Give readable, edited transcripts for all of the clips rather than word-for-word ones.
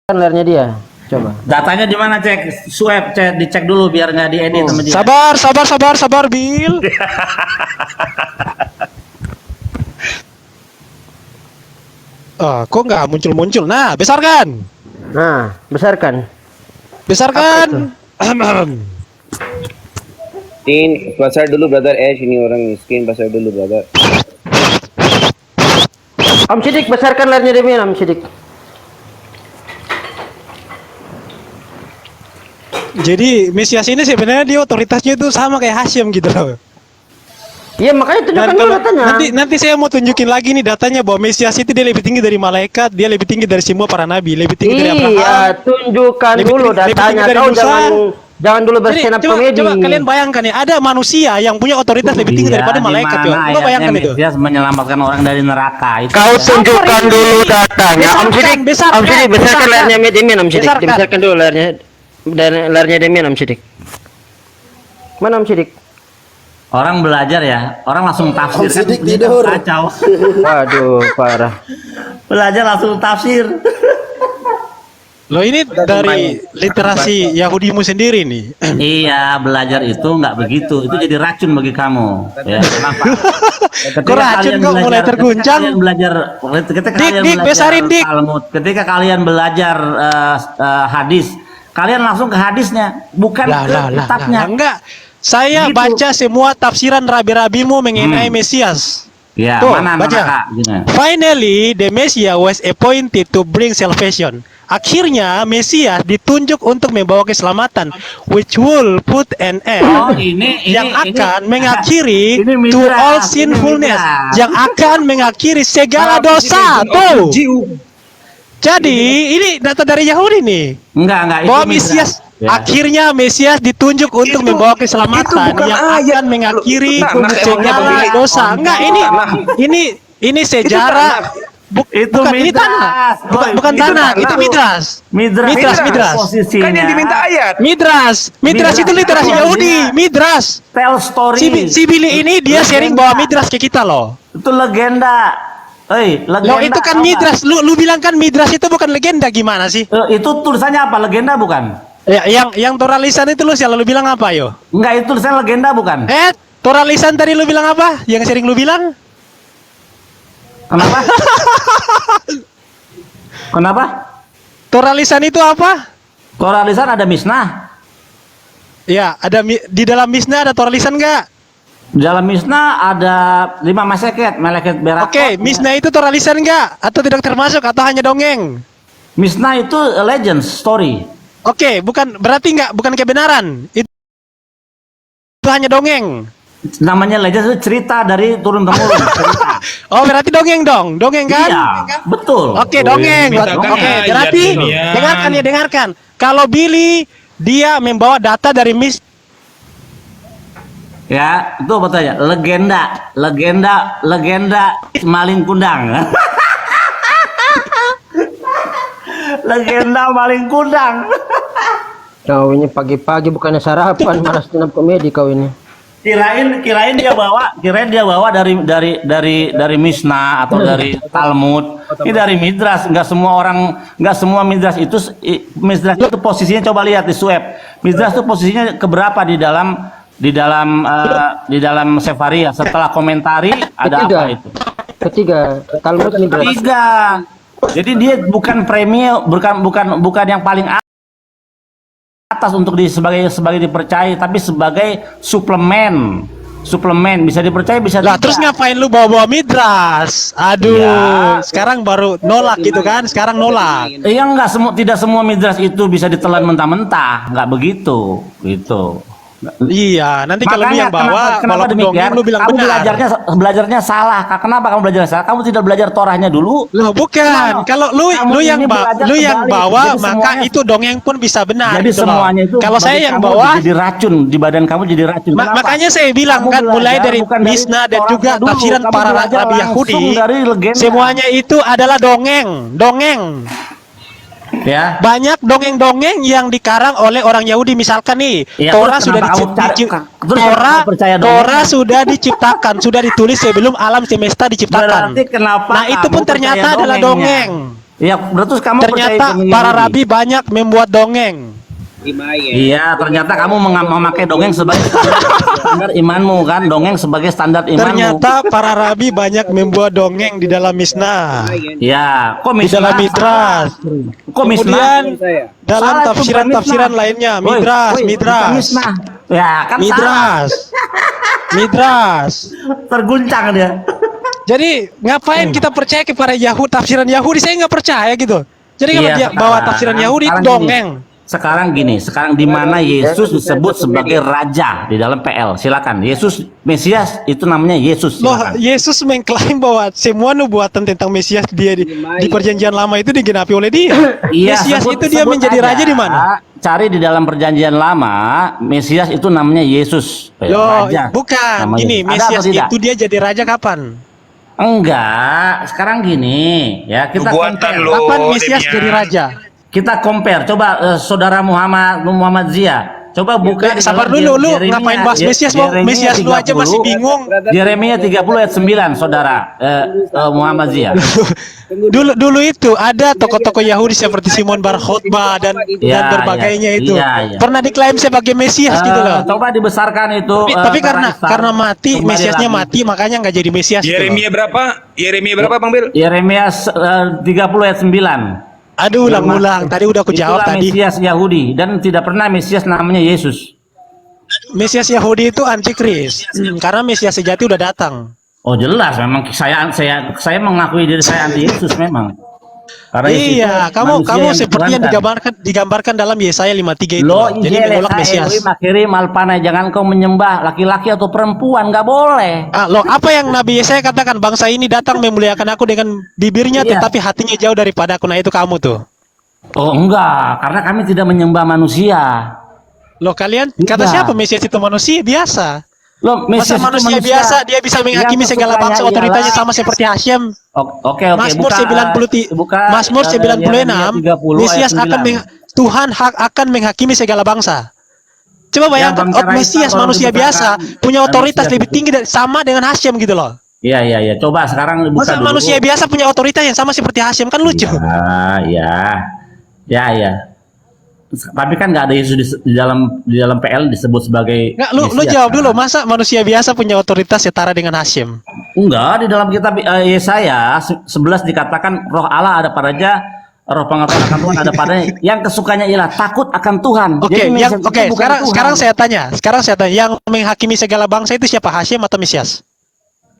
Kan layarnya dia. Coba. Datanya di mana, cek? Swab, cek, dicek dulu biar nggak diedit sama dia. Sabar, Bill. Kok nggak muncul? Nah, besarkan. Nah, besarkan. Screen besar dulu brother, ini orang screen besar dulu brother. Om Sidik, besarkan layarnya Demian, Om Sidik. Jadi Mesias ini sebenarnya dia otoritasnya itu sama kayak Hashim gitu loh. Iya, makanya tunjukkan Dan dulu kalau datanya. nanti saya mau tunjukin lagi nih datanya bahwa Mesias itu dia lebih tinggi dari malaikat, dia lebih tinggi dari semua para nabi, lebih tinggi dari Abraham. Iya, tunjukkan Lebih dulu tinggi datanya. dari Kau Musa. jangan dulu Jadi, bersenap coba komedi. kalian bayangkan ya, ada manusia yang punya otoritas lebih tinggi daripada malaikat ya. Coba bayangkan itu. Dia menyelamatkan orang dari neraka. Itu Kau ya. tunjukkan dulu datanya. Om Sidik, Besarkan, Om Sidik, besarkan layarnya Demian, Om Sidik. Besarkan. Besarkan dulu layarnya Demian, Om Sidik. Mana Om Sidik? Orang belajar ya, orang langsung tafsir kan, Sidik ini kan tidur. kacau. Waduh, parah. Belajar langsung tafsir. Loh ini dari literasi Yahudimu sendiri nih. Iya, belajar itu nggak begitu. Itu jadi racun bagi kamu. Ya, kenapa? Kok racun kok mulai terguncang? Ketika Dik, kalian belajar besarin, Dik. Talmud, ketika kalian belajar hadis, kalian langsung ke hadisnya, bukan ke kitabnya. Enggak. Saya Gitu. baca semua tafsiran rabi-rabimu mengenai Mesias. Ya, Tuh, mana baca. Kak? Gini. Finally, the Messiah was appointed to bring salvation. Akhirnya Mesias ditunjuk untuk membawa keselamatan, which will put an end Oh, ini yang akan mengakhiri ini to midras, all ini sinfulness, midras. yang akan mengakhiri segala dosa. Tuh. Jadi ini data dari Yahudi nih. Enggak, itu Bahwa midras. Mesias Ya. akhirnya Mesias ditunjuk untuk membawa keselamatan bukan yang ayat. akan mengakhiri segala Billy. dosa. Enggak, ini sejarah. Itu Bukan ini midras. tanah. Bukan Itu tanah, tanah. itu midras. Midras. Posisinya. Kan yang diminta ayat. Midras itu literasi Midras. Yahudi. Midras. Tell story. Si Billy ini dia sharing bawa midras ke kita loh. Itu legenda. Legenda. Loh itu kan tau nggak? midras. Lu bilang kan midras itu bukan legenda, gimana sih? Itu tulisannya apa? Legenda bukan? Ya, yang Torah lisan itu lu selalu bilang apa yo? Enggak, itu tulisannya legenda bukan? Torah lisan tadi lu bilang apa? Yang sering lu bilang? Kenapa? Kenapa? Torah lisan itu apa? Torah lisan ada Misnah. Ya, ada di dalam Misnah ada Torah lisan enggak? Di dalam Misnah ada 5 malaikat berakot. Oke, Misnah itu Torah lisan enggak? Atau tidak termasuk atau hanya dongeng? Misnah itu legend, story. Oke, berarti bukan kebenaran. Itu hanya dongeng. Namanya legend itu cerita dari turun temurun. Cerita. Oh, berarti dongeng dong. Dongeng kan? Iya, betul. Oke, dongeng. Oke, berarti dengarkan. Kalau Billy dia membawa data dari Ya, itu apa tanya? Legenda maling kundang. Legenda maling kundang. Kau ini pagi-pagi bukannya sarapan, malah stand up komedi kau ini. Kirain dia bawa dari Misnah atau dari Talmud. Ini dari Midras. Nggak semua Midras itu posisinya, coba lihat di swab. Midras itu posisinya keberapa di dalam Sefaria setelah komentari ada Ketiga. apa itu? Ketiga, Talmud Midras. 3. Jadi dia bukan premium, bukan yang paling atas untuk sebagai dipercaya, tapi sebagai suplemen bisa dipercaya, bisa Lah, tidak. terus ngapain lu bawa Midras? Aduh, Ya. sekarang baru nolak gitu kan? Sekarang nolak. Iya, tidak semua midras itu bisa ditelan mentah-mentah, nggak begitu gitu. Iya, nanti kalau lu yang bawa, kenapa kalau demikian? dongeng lu bilang Kamu benar. belajarnya salah. Kenapa kamu belajar salah? Kamu tidak belajar Torahnya dulu. Loh, bukan. Kalau Kamu lu yang ini belajar kebalik. bawa, Jadi maka semuanya- itu dongeng pun bisa benar. Jadi gitu loh. semuanya itu Kalau saya bagi yang kamu bawa, jadi racun di badan kamu, jadi racun. Kenapa? makanya saya bilang Kamu kan mulai belajar dari bukan dari Misnah dan Torahnya juga dulu. tafsiran Kamu para belajar rabi langsung Yahudi, dari legenda. semuanya itu adalah dongeng. Ya. Banyak dongeng-dongeng yang dikarang oleh orang Yahudi, misalkan nih, Ya, Torah terus sudah kenapa kamu terus Torah kamu percaya dongeng? Torah sudah diciptakan, sudah ditulis sebelum alam semesta diciptakan. Berarti kenapa Nah, itu kamu pun ternyata percaya adalah dongengnya? dongeng. Ya, berarti kamu percaya Ternyata dongeng para Yahudi? rabi banyak membuat dongeng. Iya, ternyata kamu memakai dongeng sebagai standar imanmu kan, dongeng sebagai standar imanmu. Ternyata para rabi banyak membuat dongeng di dalam Mishnah, Ya, kok di dalam Mishnah? Midras. Kok Mishnah? Kemudian dalam Salah, itu bukan tafsiran-tafsiran Mishnah. lainnya, Woi, Midras, woi, bukan Midras, Mishnah. Ya, kan salah. Midras, Midras. Terguncang dia. Jadi ngapain kita percaya kepada Yahudi, tafsiran Yahudi? Saya nggak percaya gitu. Jadi kalau Iya, dia bawa tafsiran Yahudi itu sekarang dongeng. sekarang di mana Yesus disebut sebagai raja di dalam PL? Silakan. Yesus Mesias itu namanya Yesus. Loh, Silakan. Yesus mengklaim bahwa semua nubuatan tentang Mesias dia di perjanjian lama itu digenapi oleh dia. Iya, Mesias itu dia sebut menjadi aja. raja di mana? Cari di dalam perjanjian lama, Mesias itu namanya Yesus. Loh, Raja. bukan. Nama Gini, Yesus. Ada atau Mesias tidak? itu dia jadi raja kapan? Enggak, sekarang gini ya, kita compare. Kapan Mesias jadi raja? Kita compare. Coba saudara Muhammad Zia, coba buka di Sabar dalam dulu, lu Yeremia- ngapain bahas Mesias? Yeremia Mesias lu aja 30, masih bingung. Yeremia 30 ayat 9, saudara Muhammad Zia. Dulu itu ada tokoh-tokoh Yahudi seperti Simon Bar Khotbah dan Ya, berbagainya ya, itu. iya, iya. Pernah diklaim sebagai Mesias gitu loh. Coba dibesarkan itu. Tapi Kara Ishtar. karena mati, Kembali Mesiasnya lagi. mati, makanya nggak jadi Mesias gitu loh. Yeremia berapa? Yeremia berapa, Bang Bil? Yeremia 30 ayat 9. Aduh, ulang-ulang. Tadi udah aku jawab Itulah tadi. Mesias Yahudi dan tidak pernah Mesias namanya Yesus. Mesias Yahudi itu antikris. Karena Mesias sejati udah datang. Oh jelas, memang saya mengakui diri saya anti Yesus memang. Karena Yesus Iya, itu kamu manusia seperti yang dituhankan. digambarkan dalam Yesaya 53 itu. Lo Jadi menolak Mesias. makiri malpana, jangan kau menyembah laki-laki atau perempuan, nggak boleh. Loh, apa yang Nabi Yesaya katakan? Bangsa ini datang memuliakan aku dengan bibirnya, Iya. tetapi hatinya jauh daripada aku. Nah, itu kamu tuh. Oh enggak, karena kami tidak menyembah manusia. Loh, kalian Tidak. kata siapa Mesias itu manusia biasa? Lo Masa Mesias itu manusia biasa dia bisa menghakimi Yang segala bangsa, kesukaannya otoritasnya ialah- sama seperti Hashem. Oke, Mazmur buka, 90 buka, Mazmur 96 Yeremia 30 Mesias ayat akan 9. Tuhan akan menghakimi segala bangsa. Coba bayangkan, Bang Kara Mesias Ishtar baru manusia biasa dibesarkan. punya otoritas Mesias lebih itu. tinggi sama dengan Hashem gitu loh. Iya. Coba sekarang buka Masa dulu. manusia biasa punya otoritas yang sama seperti Hashem, kan lucu. Ya. Tapi kan nggak ada Yesus di dalam PL disebut sebagai Nggak, lu Mesias, jawab kan? dulu, masa manusia biasa punya otoritas setara dengan Hashem? Enggak, di dalam kitab Yesaya 11 dikatakan roh Allah ada padanya, roh pengetahuan akan Tuhan ada padanya. Yang kesukanya ialah takut akan Tuhan. Oke, Jadi Mesias itu bukan Tuhan. sekarang saya tanya, yang menghakimi segala bangsa itu siapa, Hashem atau Mesias?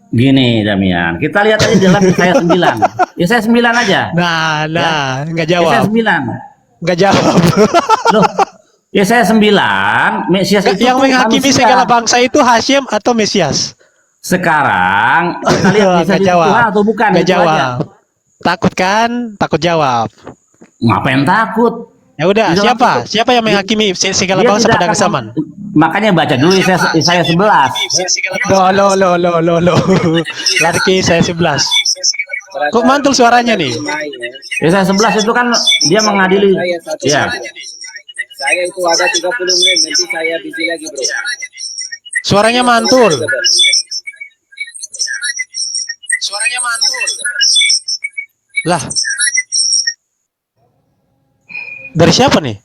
Gini Damian, kita lihat aja di dalam Yesaya 9. Yesaya 9 aja. Nah, nggak Yesaya jawab, 9. nggak jawab. Loh, Yesaya 9, Mesias itu Yang tuh menghakimi manusia. segala bangsa itu Hashem atau Mesias? Sekarang kita lihat Mesias Nggak itu jawab, Tuhan atau bukan? nggak Itu aja. jawab. Takut kan? Takut jawab. Ngapain takut? Ya udah, Di dalam- siapa yang menghakimi segala Dia bangsa tidak pada akan- zaman? Makanya baca dulu Yesaya 11. Lo. Lari ke saya 11. Kok mantul suaranya nih? Yesaya 11 itu kan dia mengadili. Ya. Saya itu ada 30 menit, nanti saya busy lagi bro. Suaranya mantul. Suaranya mantul. Lah. Dari siapa nih?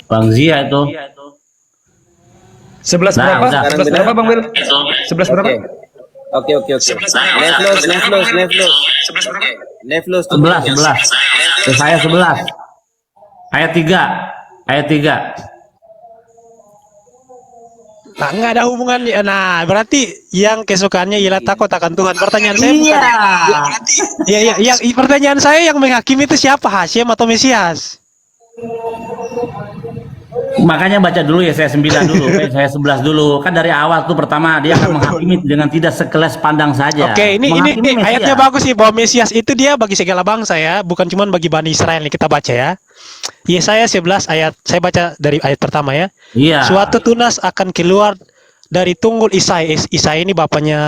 Bang Zia itu. 11 Nah, berapa? udah. 11 berapa, Bang Bil? 11 berapa? Oke. Neflos. 11. Yesaya 11. Ayat 3. Nah, nggak ada hubungannya. Nah, berarti yang kesukaannya ialah takut akan Tuhan. Pertanyaan saya Iya. Yang pertanyaan saya yang menghakimi itu siapa? Hashem atau Mesias? Makanya baca dulu Yesaya 9 dulu, Yesaya 11 dulu. Kan dari awal tuh pertama dia akan menghakimi dengan tidak sekelas pandang saja. Oke, ini Menghakimi Mesias. ayatnya bagus sih, bahwa Mesias itu dia bagi segala bangsa ya, bukan cuma bagi Bani Israel nih, kita baca ya. Yesaya 11 ayat, saya baca dari ayat pertama ya. Iya. Suatu tunas akan keluar dari tunggul Isai. Isai ini bapaknya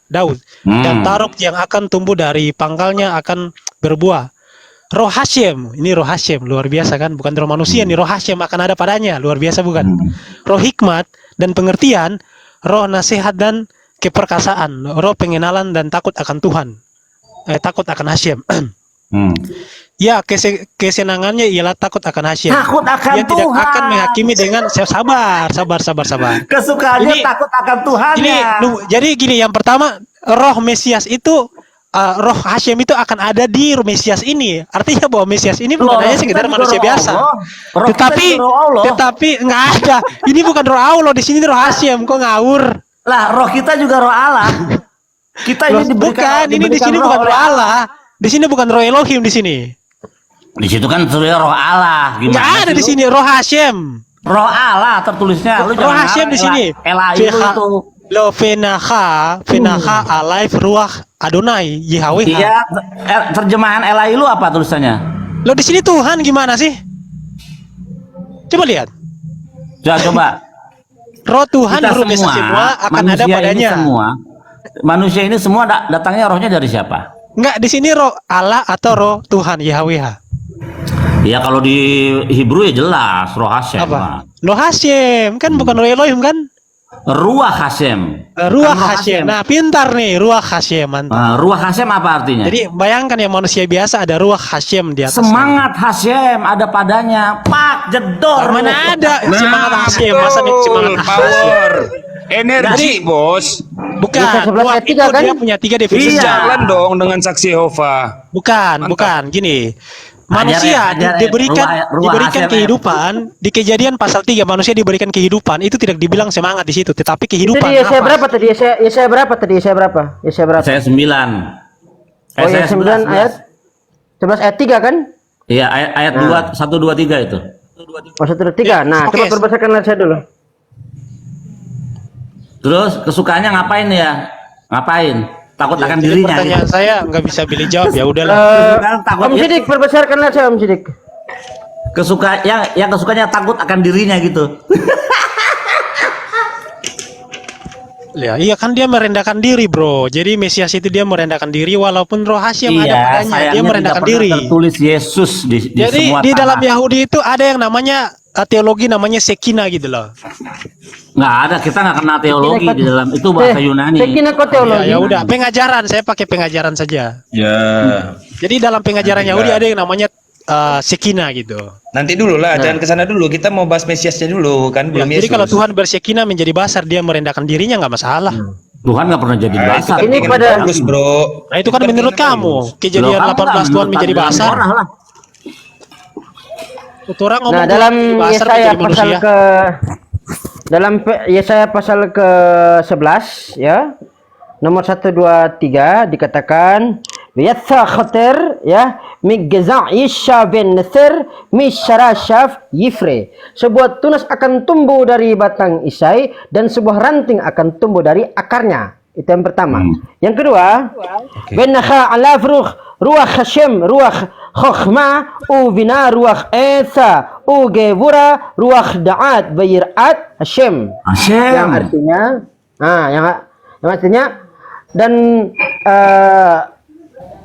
Daud. Dan taruk yang akan tumbuh dari pangkalnya akan berbuah. Roh Hashem, ini roh Hashem, luar biasa kan? Bukan roh manusia, ini roh Hashem akan ada padanya, luar biasa bukan? Roh hikmat dan pengertian, roh nasihat dan keperkasaan, roh pengenalan dan takut akan Tuhan. Takut akan Hashem. Ya, kesenangannya ialah takut akan Hasyim. Takut akan Dia tidak Tuhan. akan menghakimi dengan sabar. Kesukaannya takut akan Tuhan. Jadi gini, yang pertama, roh Mesias itu roh Hasyim itu akan ada di roh Mesias ini. Artinya bahwa Mesias ini bukan hanya sekedar manusia biasa. Tetapi nggak ada. Ini bukan roh Allah, di sini roh Hasyim. Kok ngawur? Lah, roh kita juga roh Allah. Kita ini Bukan, ini di sini bukan roh Allah. Di sini bukan roh Elohim di sini. Di situ kan sebenarnya roh Allah. Nggak ada di sini roh Hasyim. Roh Allah tertulisnya. Lu Roh Hasyim di sini. Elahi itu. Lo fenaha alaif ruah Adonai Yahweh. Iya, terjemahan Elahi lu apa tulisannya? Lo di sini Tuhan gimana sih? Coba lihat. Coba. Roh Tuhan Kita roh Mesias semua akan ada padanya. Manusia ini semua datangnya rohnya dari siapa? Enggak, di sini roh Allah atau roh Tuhan Yahweh. Ya kalau di Hebrew ya jelas roh Hasyim. Apa? Roh Hasyim kan bukan roh Elohim kan? Ruah Hasyim. Ruah Hasyim. Nah, pintar nih, Ruah Hasyim, mantap. Ruah Hasyim apa artinya? Jadi bayangkan ya, manusia biasa ada Ruah Hasyim di atas. Semangat Hasyim ada padanya. Pak jedor. Mana ada semangat Hasyim? Masa nih semangat power, energi, Bos. Bukan. Ruah itu kan? dia punya 3 definisi. Jalan dong dengan saksi Yehova. Bukan. Gini. Manusia diberikan kehidupan di Kejadian pasal 3, manusia diberikan kehidupan, itu tidak dibilang semangat di situ, tetapi kehidupan. Jadi Yesaya berapa tadi? Yesaya berapa tadi? Yesaya berapa? Saya 9. Oh, Yesaya 9 ayat 11 ayat 3 kan? Iya, ayat 2 1 2 3 itu. Oh, 1 2 3. Nah, coba perbahaskan saya dulu. Terus kesukaannya ngapain ya? Ngapain? Takut akan dirinya. Pertanyaan saya nggak bisa pilih jawab, ya udahlah. Om Sidik, perbesarkanlah saya Om Sidik. Yang kesukanya takut akan dirinya gitu. Ya, iya kan dia merendahkan diri, bro. Jadi Mesias itu dia merendahkan diri walaupun roh Hasyim ada padanya, dia merendahkan diri. Tertulis Yesus di jadi semua di dalam Yahudi itu ada yang namanya teologi namanya Sekina gitu loh. Nggak ada, kita nggak kenal teologi di dalam itu bahasa Yunani. Sekina kok teologi? Ya udah, pengajaran, saya pakai pengajaran saja. Ya. Jadi dalam pengajaran Yahudi ada yang namanya Sekina gitu. Nanti dulu lah, jangan kesana dulu. Kita mau bahas Mesiasnya dulu kan, belum Jadi Yesus. kalau Tuhan bersekina menjadi basar, dia merendahkan dirinya nggak masalah. Tuhan nggak pernah jadi basar. Ini pada bagus, bro. Nah itu kan menurut kamu. Kejadian 18 Tuhan menjadi basar. Orang ngomong nah, dalam basar Yesaya menjadi pasal manusia. Yesaya pasal ke-11 ya. Nomor 1 2 3 dikatakan Yatsa khatir ya migza isha bin nasir misharashaf yifre. Sebuah tunas akan tumbuh dari batang Isai dan sebuah ranting akan tumbuh dari akarnya. Itu yang pertama. Yang kedua, benakha ala ruah Hashem ruah khokhma bina ruah Esa gevura ruah da'at bayirat Hashem. Yang artinya yang artinya dan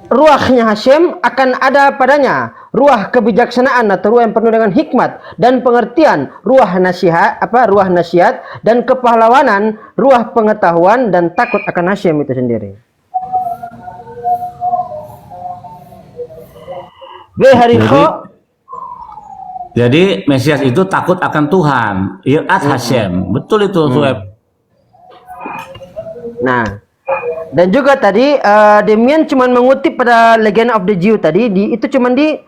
ruahnya Hashem akan ada padanya, ruah kebijaksanaan atau ruah yang penuh dengan hikmat dan pengertian, ruah nasihat dan kepahlawanan, ruah pengetahuan dan takut akan Hashem itu sendiri. Jadi Mesias itu takut akan Tuhan, Yirat Hashem. Betul itu, Sueb. Nah, dan juga tadi Demian cuma mengutip pada Legend of the Jew tadi, itu cuma di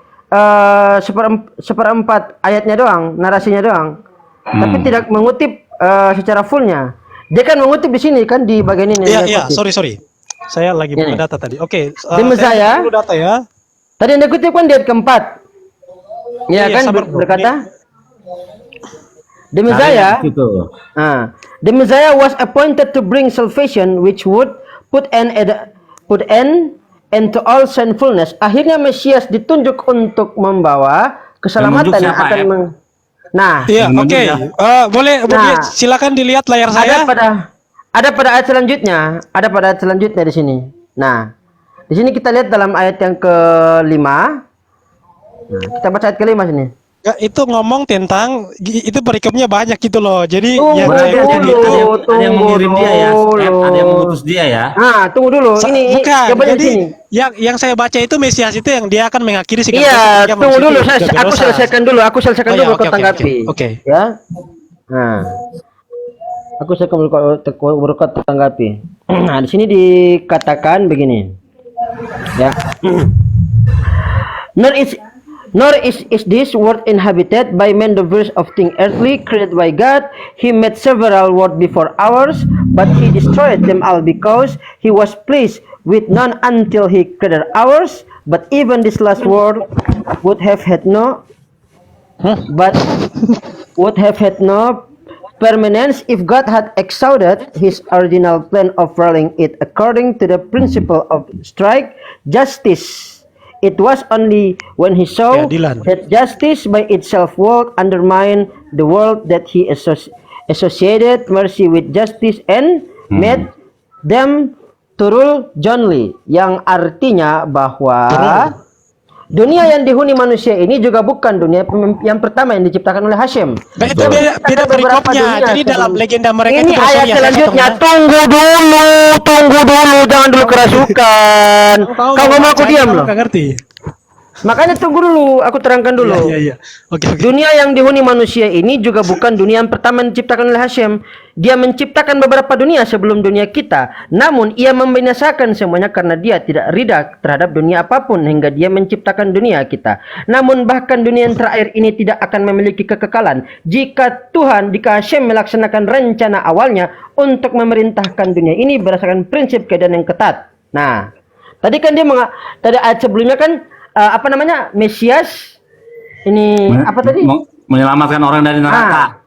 seperempat ayatnya doang, narasinya doang. Tapi tidak mengutip secara fullnya. Dia kan mengutip di sini kan di bagian ini. Iya, sorry. Saya lagi buka data tadi. Oke, di Mezaya. Data ya. Tadi yang dikutip kan di ayat keempat. Ya kan berkata the Messiah, the Messiah was appointed to bring salvation, which would put an end to all sinfulness. Akhirnya Mesias ditunjuk untuk membawa keselamatan yang akan oke. Boleh silakan dilihat layar saya. Ada pada ayat selanjutnya di sini. Nah, di sini kita lihat dalam ayat yang ke-5. Nah, kita baca ayat ke-5 sini. Nggak, itu ngomong tentang itu perikopnya banyak gitu loh. Jadi Tunggu yang saya baca dulu, itu ada yang mengirim dia ya, tunggu ada yang dulu. mengutus dia ya. Ah, tunggu dulu. Ini bukan. coba di Jadi sini. yang saya baca itu Mesias itu yang dia akan mengakhiri segala Iya, dosa ketika tunggu manusia dulu. itu sudah Aku berdosa. selesaikan dulu. Aku selesaikan Oh, ya, dulu oke, kau oke, tanggapi. oke. Ya. Nah, aku selesaikan dulu baru kau tanggapi. Nah, di sini dikatakan begini. Ya. Nor is this world inhabited by men diverse of things earthly created by God. He made several worlds before ours, but he destroyed them all because he was pleased with none until he created ours. But even this last world would have had no but would have had no permanence if God had executed his original plan of ruling it according to the principle of strict justice. It was only when he saw Keadilan. that justice by itself would undermine the world that he associated mercy with justice and made them to rule jointly, yang artinya bahwa dunia yang dihuni manusia ini juga bukan dunia yang pertama yang diciptakan oleh Hashem. Itu beda perikopnya. Jadi dalam legenda mereka Ini itu ayat Rasulnya, saya selanjutnya. potong, Tunggu dulu, jangan dulu kerasukan. Kau ngomong aku diam loh. Nggak ngerti. Makanya tunggu dulu, aku terangkan dulu. Iya. Oke. Dunia yang dihuni manusia ini juga bukan dunia yang pertama yang diciptakan oleh Hashem. Dia menciptakan beberapa dunia sebelum dunia kita. Namun ia membinasakan semuanya karena dia tidak ridha terhadap dunia apapun hingga dia menciptakan dunia kita. Namun bahkan dunia yang terakhir ini tidak akan memiliki kekekalan jika Hashem melaksanakan rencana awalnya untuk memerintahkan dunia ini berdasarkan prinsip keadaan yang ketat. Nah, tadi kan tadi ayat sebelumnya kan Mesias ini apa tadi? Menyelamatkan orang dari neraka.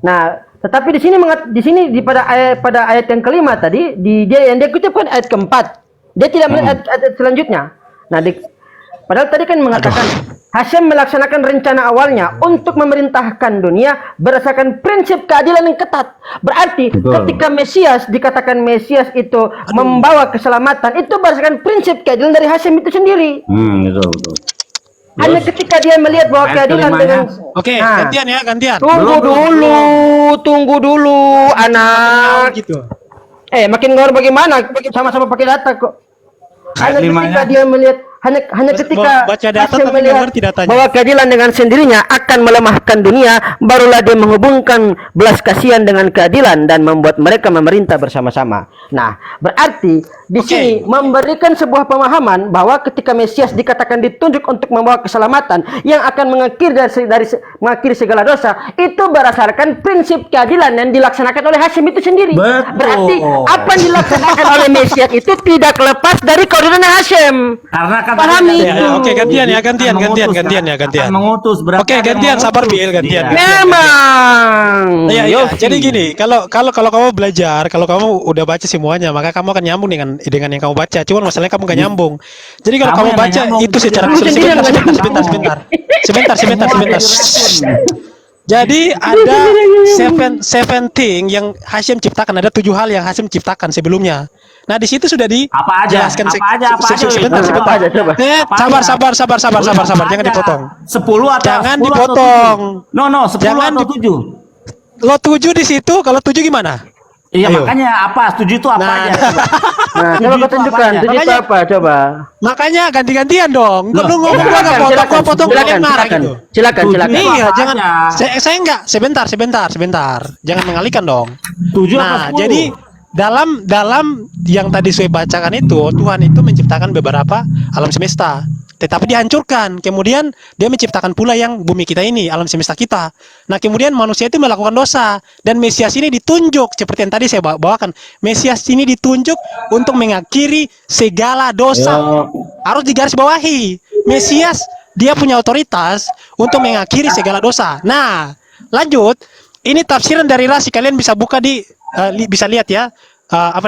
Nah, tetapi di sini pada ayat yang kelima tadi dia kutipkan ayat keempat. Dia tidak melihat ayat selanjutnya. Nah, padahal tadi kan mengatakan Hashem melaksanakan rencana awalnya untuk memerintahkan dunia berdasarkan prinsip keadilan yang ketat. Berarti ketika Mesias dikatakan Mesias itu membawa keselamatan, itu berdasarkan prinsip keadilan dari Hashem itu sendiri. Betul. Hanya ketika dia melihat bahwa keadilan dengan Oke, Nah. gantian. Tunggu dulu, anak. Gitu. Makin ngawur bagaimana? Sama-sama pakai data kok. Hanya ketika dia melihat hanya ketika baca data Hashem tapi nggak melihat ngerti datanya. bahwa keadilan dengan sendirinya akan melemahkan dunia, barulah dia menghubungkan belas kasihan dengan keadilan dan membuat mereka memerintah bersama-sama. Nah, berarti di sini memberikan sebuah pemahaman bahwa ketika Mesias dikatakan ditunjuk untuk membawa keselamatan yang akan mengakhiri segala dosa, itu berdasarkan prinsip keadilan yang dilaksanakan oleh Hashem itu sendiri. Betul. Berarti apa yang dilaksanakan oleh Mesias itu tidak lepas dari koordinat Hashem. Karena kan Pahami. Oke, gantian. Akan mengutus berarti Oke, akan gantian, sabar mengutus. Bil, gantian. Iya. Memang. Iya. Yofi. Jadi gini, kalau kamu belajar, kalau kamu udah baca semuanya, maka kamu akan nyambung dengan yang kamu baca. Cuman masalahnya kamu nggak nyambung. Jadi kalau Kamu kamu yang baca nggak nyambung, itu secara kamu sendiri yang nggak sebentar. Jadi ada seven thing yang Hashem ciptakan, ada 7 hal yang Hashem ciptakan sebelumnya. Nah, di situ sudah Apa aja? dijelaskan Sebentar. Apa aja, coba. Sabar, jangan dipotong. 10 atau Jangan 10 atau dipotong. 7? No, 10 Jangan atau 7? Lo 7 di situ, kalau 7 gimana? Iya, Ayo. makanya apa? 7 itu apa Nah. aja? Nah, coba kau tunjukkan. Tujuh itu apa? Coba. Makanya ganti-gantian dong. Loh, Lu ngomong gua nggak potong, gua potong silakan, kalian marah silakan. gitu. Silakan. Tujuh. Iya, apa jangan. aja? Saya enggak. Sebentar. Jangan mengalihkan dong. 7 apa Nah, 10? jadi dalam yang tadi saya bacakan itu, Tuhan itu menciptakan beberapa alam semesta, tetapi dihancurkan. Kemudian dia menciptakan pula yang bumi kita ini, alam semesta kita. Nah, kemudian manusia itu melakukan dosa, dan Mesias ini ditunjuk seperti yang tadi saya bawakan. Mesias ini ditunjuk untuk mengakhiri segala dosa. Harus digarisbawahi. Mesias dia punya otoritas untuk mengakhiri segala dosa. Nah, lanjut. Ini tafsiran dari Rasi, kalian bisa buka bisa lihat ya.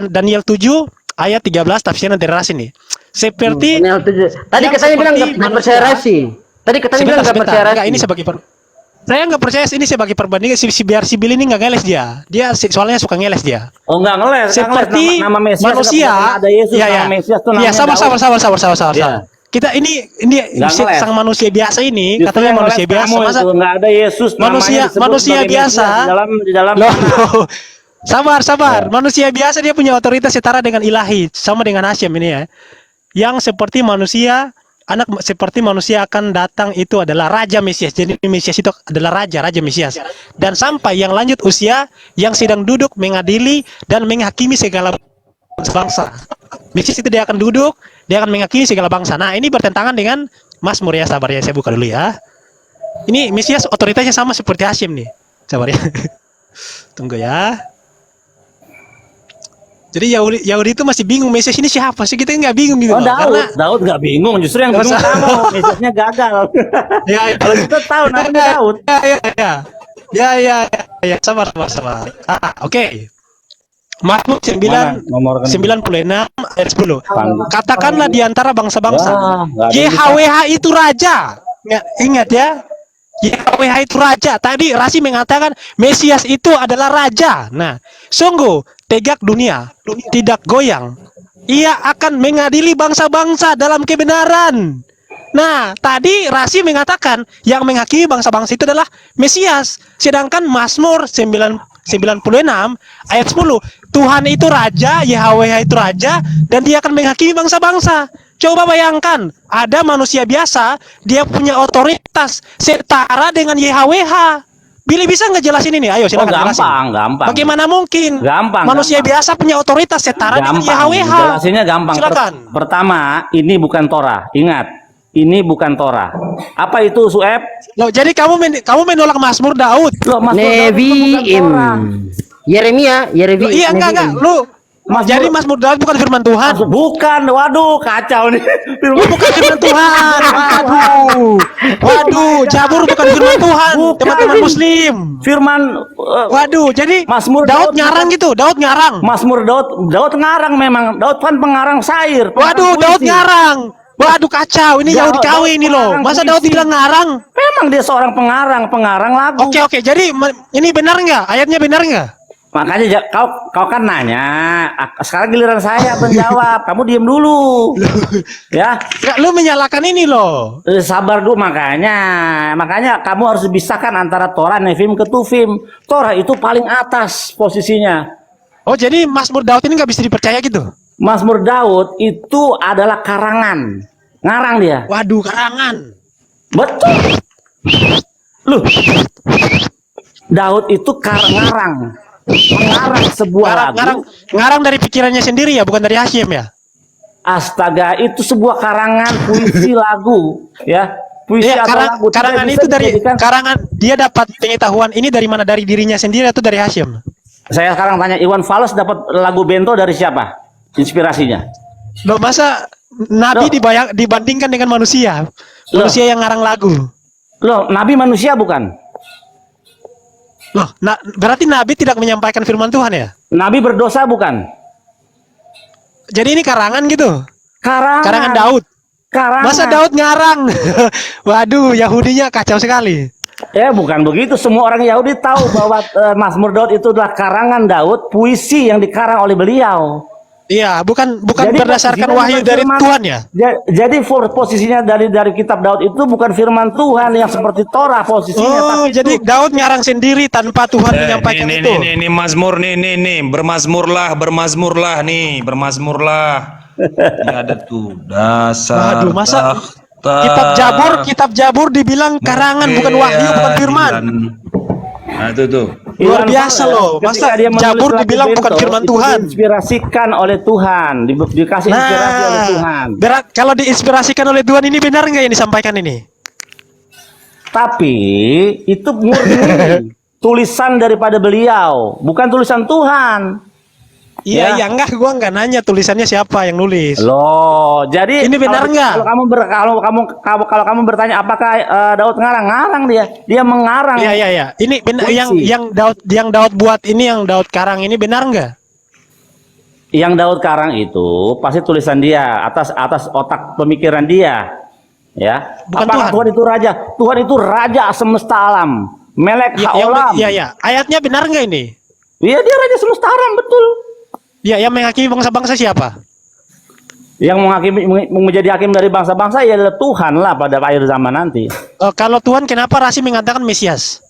Daniel 7 ayat 13 tafsiran dari Rasi nih. Seperti Tadi yang katanya bilang seperti nggak percaya Rasi. Tadi katanya bilang nggak percaya Rasi. Enggak, ini sebagai saya nggak percaya ini sebagai perbandingan biar si Bill ini nggak ngeles dia. Soalnya suka ngeles dia. Oh, enggak ngeles. Seperti nama Mesias manusia. ada Yesus, Iya. nama Mesias tuh Iya, namanya Daud. sabar. Iya. kita ini Nggak ngeles. sang manusia biasa ini, Justru katanya yang manusia ngeles biasa, kamu masa itu, nggak ada Yesus namanya manusia disebut manusia sebagai biasa Mesias di dalam Loh, sabar. Manusia biasa dia punya otoritas setara dengan ilahi, sama dengan Hasyim ini ya. Yang seperti manusia, seperti manusia akan datang itu adalah Raja Mesias. Jadi Mesias itu adalah Raja Mesias. Dan sampai yang lanjut usia, yang sedang duduk mengadili dan menghakimi segala bangsa. Mesias itu dia akan duduk, dia akan menghakimi segala bangsa. Nah, ini bertentangan dengan Mazmur ya, sabar ya, saya buka dulu ya. Ini Mesias otoritasnya sama seperti Hasyim nih. Sabar ya. Tunggu ya. Jadi Yahudi itu masih bingung Mesias ini siapa sih, kita nggak bingung gitu Oh, loh. Daud nggak bingung, justru yang bingung Masa- kamu, Mesiasnya gagal. Ya, Kalau kita tahu namanya Daud. Ya, sabar. Oke. Mazmur 96 ayat 10. Katakanlah di antara bangsa-bangsa, Wah, nggak ada yang YHWH itu raja. Ingat ya. YHWH itu raja. Tadi Rasi mengatakan Mesias itu adalah raja. Nah, sungguh tegak dunia, tidak goyang. Ia akan mengadili bangsa-bangsa dalam kebenaran. Nah, tadi Rasi mengatakan yang menghakimi bangsa-bangsa itu adalah Mesias. Sedangkan Mazmur 96 ayat 10, Tuhan itu raja, YHWH itu raja, dan dia akan menghakimi bangsa-bangsa. Coba bayangkan, ada manusia biasa, dia punya otoritas setara dengan YHWH. Billy bisa nggak jelasin ini? Ayo silakan jelasin. Gampang. Bagaimana mungkin Gampang, manusia gampang. biasa punya otoritas setara dengan YHWH? Jelasinnya gampang. Silakan. Pertama, ini bukan Torah. Ingat, ini bukan Torah. Apa itu, Sueb? Loh, jadi kamu menolak Mazmur Daud? Loh, Mas Daud itu bukan Nevi'im. Torah. Yeremia. Loh, iya enggak. Lu jadi Mazmur Daud bukan firman Tuhan. Bukan, waduh, kacau nih. Lu bukan firman Tuhan. Waduh, Jabur bukan firman Tuhan, Bukan. teman-teman Muslim. Firman Waduh, jadi Mazmur Daud ngarang bukan- gitu, Daud ngarang. Mazmur Daud ngarang memang. Daud kan pengarang syair. Waduh, pengarang Daud puisi. ngarang. Waduh, kacau. Ini Yahudi KW ini loh. pengarang Masa puisi. Daud bilang ngarang? Memang dia seorang pengarang lagu. Oke. Jadi ini benar nggak? Ayatnya benar nggak? Makanya kau kan nanya. Sekarang giliran saya menjawab. Kamu diem dulu. Ya. Nggak, lu menyalahkan ini loh. Sabar dulu makanya kamu harus pisahkan antara Torah, Nevim, Ketuvim. Torah itu paling atas posisinya. Oh, jadi Mazmur Daud ini nggak bisa dipercaya gitu? Mazmur Daud itu adalah karangan. Ngarang dia. Waduh, karangan. Betul. Loh. Daud itu ngarang. Mengarang sebuah lagu. Ngarang dari pikirannya sendiri ya, bukan dari Hasyim ya? Astaga, itu sebuah karangan puisi lagu, ya. Puisi Iya, atau lagu. Tidak karangan bisa itu dari dijadikan- karangan dia dapat pengetahuan ini dari mana? Dari dirinya sendiri atau dari Hasyim? Saya sekarang tanya, Iwan Fals dapat lagu Bento dari siapa? Inspirasinya? Loh, masa Nabi Loh. dibandingkan dengan manusia? Manusia yang ngarang lagu. Loh, Nabi manusia bukan? Loh, berarti Nabi tidak menyampaikan firman Tuhan ya? Nabi berdosa bukan? Jadi ini karangan gitu? Karangan Daud? Karangan. Masa Daud ngarang? Waduh, Yahudinya kacau sekali. Ya, bukan begitu. Semua orang Yahudi tahu bahwa Mazmur Daud itu adalah karangan Daud, puisi yang dikarang oleh beliau. Iya, bukan Jadi berdasarkan posisinya wahyu bukan dari firman- Tuhan ya? Jadi posisinya dari kitab Daud itu bukan firman Tuhan yang seperti Torah posisinya. Oh, tapi jadi itu- Daud ngarang sendiri tanpa Tuhan menyampaikan itu. Nih, Mazmur nih, bermazmurlah nih, bermazmurlah. Ini ada tuh dasar. Waduh, masa tahta, kitab Jabur dibilang karangan, bukan wahyu, bukan firman. Nah, tuh. Luar Iwan biasa Fals, loh. ketika Masa dia menulis Jabur lagu dibilang Bento, bukan firman itu Tuhan. diinspirasikan oleh Tuhan, dikasih inspirasi oleh Tuhan. Berat kalau diinspirasikan oleh Tuhan ini benar nggak yang disampaikan ini? Tapi itu murni tulisan daripada beliau, bukan tulisan Tuhan. Iya, Ya. enggak, gua nggak nanya tulisannya siapa yang nulis. Loh, jadi Ini benar nggak? Kalau kamu bertanya apakah Daud ngarang dia mengarang. Iya. Ini benar Puisi. yang Daud buat ini, yang Daud karang ini benar nggak? Yang Daud karang itu pasti tulisan dia atas otak pemikiran dia. Ya. Bukan Apakah Tuhan. Tuhan itu raja semesta alam, melek haolam. Iya. Ayatnya benar nggak ini? Iya, dia raja semesta alam, betul. Iya, yang menghakimi bangsa-bangsa siapa? Yang menjadi hakim dari bangsa-bangsa ya adalah Tuhan lah pada akhir zaman nanti. Kalau Tuhan, kenapa Rasi mengatakan Mesias?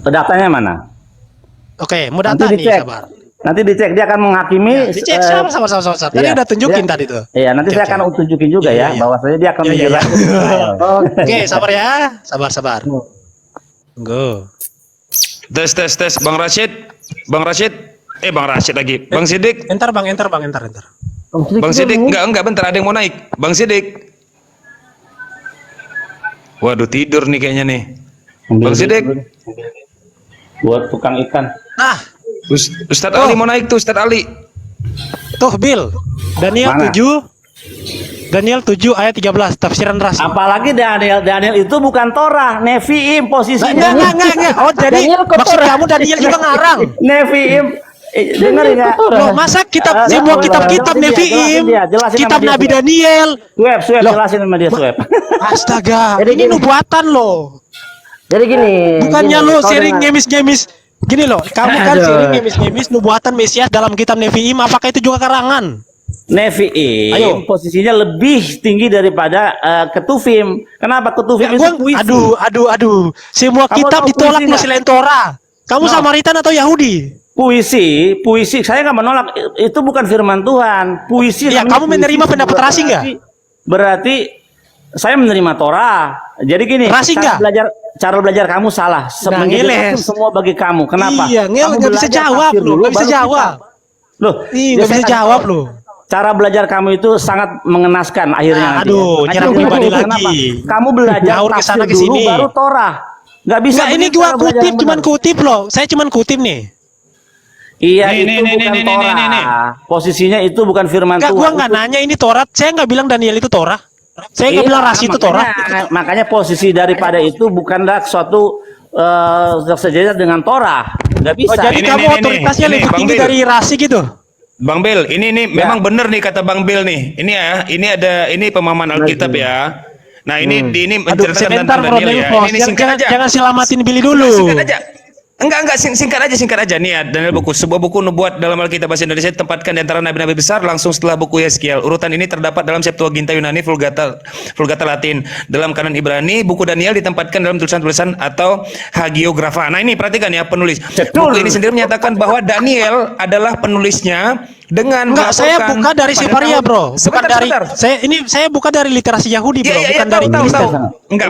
Datanya mana? Oke, mau Nanti data nih, dicek. sabar. Nanti dicek, dia akan menghakimi. Dicek sama. Tadi iya. udah tunjukin Dia- tadi tuh. Iya, nanti Oke, saya oke. akan tunjukin juga Iya, ya, iya. bahwasanya dia akan Iya, iya, menjelaskan Israel. Oke, sabar ya. Sabar. Go. Tes. Bang Rashid. Bang Rashid lagi. Bang Sidik. Entar. Bang Sidik, enggak, bentar, ada yang mau naik. Bang Sidik. Waduh, tidur nih kayaknya nih. Bang Sidik. Buat tukang ikan. Nah, Ustadz Ali mau naik tuh, Ustadz Ali. tuh Bill. Daniel Mana? 7 ayat 13 tafsiran Rasi. Apalagi Daniel itu bukan Torah, Nevi'im posisinya. Enggak. Oh, jadi Daniel kok maksud Torah? kamu Daniel juga ngarang. Nevi'im. Dengar enggak? Loh, masa semua kitab-kitab Nevi'im, jelasin kitab sama dia, Nabi Sweb. Daniel. Sweb, Loh. jelasin sama dia, Sweb. Astaga, Jadi ini gini. nubuatan loh. Jadi gini. Bukannya gini, lo kau sering dengar. ngemis-ngemis. Gini loh, kamu kan Aduh. sering ngemis-ngemis nubuatan Mesias dalam kitab Nevi'im, apakah itu juga karangan? Nevi'im Ayo. posisinya lebih tinggi daripada Ketuvim. Kenapa Ketuvim Ya, itu gua, puisi? aduh. Semua Kamu kitab tahu ditolak puisi lo nggak? selain Torah. Kamu No. Samaritan atau Yahudi? Puisi. Saya nggak menolak. Itu bukan firman Tuhan. Puisi. Ya, namanya kamu menerima puisi. pendapat Rasi nggak? Berarti saya menerima Torah. Jadi gini, Rasi nggak? cara belajar kamu salah. Nah, Menjadi ngeles. hakim semua bagi kamu. Kenapa? Iya, Kamu nggak bisa belajar jawab tafsir lo, dulu, nggak bisa baru jawab. kitab. Loh, Ih, dia nggak bisa saya kasih jawab tahu. lo. Cara belajar kamu itu sangat mengenaskan akhirnya. Nah, nanti. aduh, Makanya nyerang dia pribadi bilang, lagi. kenapa? Kamu belajar Ngawur ke sana, tafsir ke dulu, sini. baru Torah. Nggak bisa. Nggak, ini begitu gua cara belajar kutip, yang cuman benar. kutip loh. Saya cuman kutip nih. Iya, Nih, itu nih, bukan nih, Torah. nih. Posisinya itu bukan firman Enggak, Tuhan. gua nggak Itu- nanya ini Torah. Saya nggak bilang Daniel itu Torah. Saya nggak Iya, bilang Rasi itu Torah. Makanya posisi daripada itu bukanlah suatu sejajar dengan Torah. Nggak bisa. Oh, jadi Ini, kamu ini, otoritasnya ini, lebih Bang tinggi Bil. dari Rasi gitu? Bang Bel, ini memang benar nih kata Bang Bel nih. Ini pemahaman Alkitab ya. Nah, ini Aduh, menceritakan sebentar tentang Bro Daniel ya. Delfos. Ini singkat aja. Jangan selamatin Billy dulu. Singkat aja. Enggak, singkat aja nih ya. Daniel buku, sebuah buku nubuat dalam Alkitab bahasa Indonesia ditempatkan di antara nabi-nabi besar langsung setelah buku Yeskiel. Urutan ini terdapat dalam Septuaginta Yunani, Vulgata Latin. Dalam kanon Ibrani, buku Daniel ditempatkan dalam tulisan-tulisan atau hagiografa. Nah, ini perhatikan ya penulis. Buku ini sendiri menyatakan bahwa Daniel adalah penulisnya dengan Enggak, saya melaporkan buka dari pada Sefaria, tahun- Bro. Bukan Sebentar, dari sebentar. saya buka dari literasi Yahudi, Bro, Iya, bukan tahu, dari tahu. Kristen. Enggak,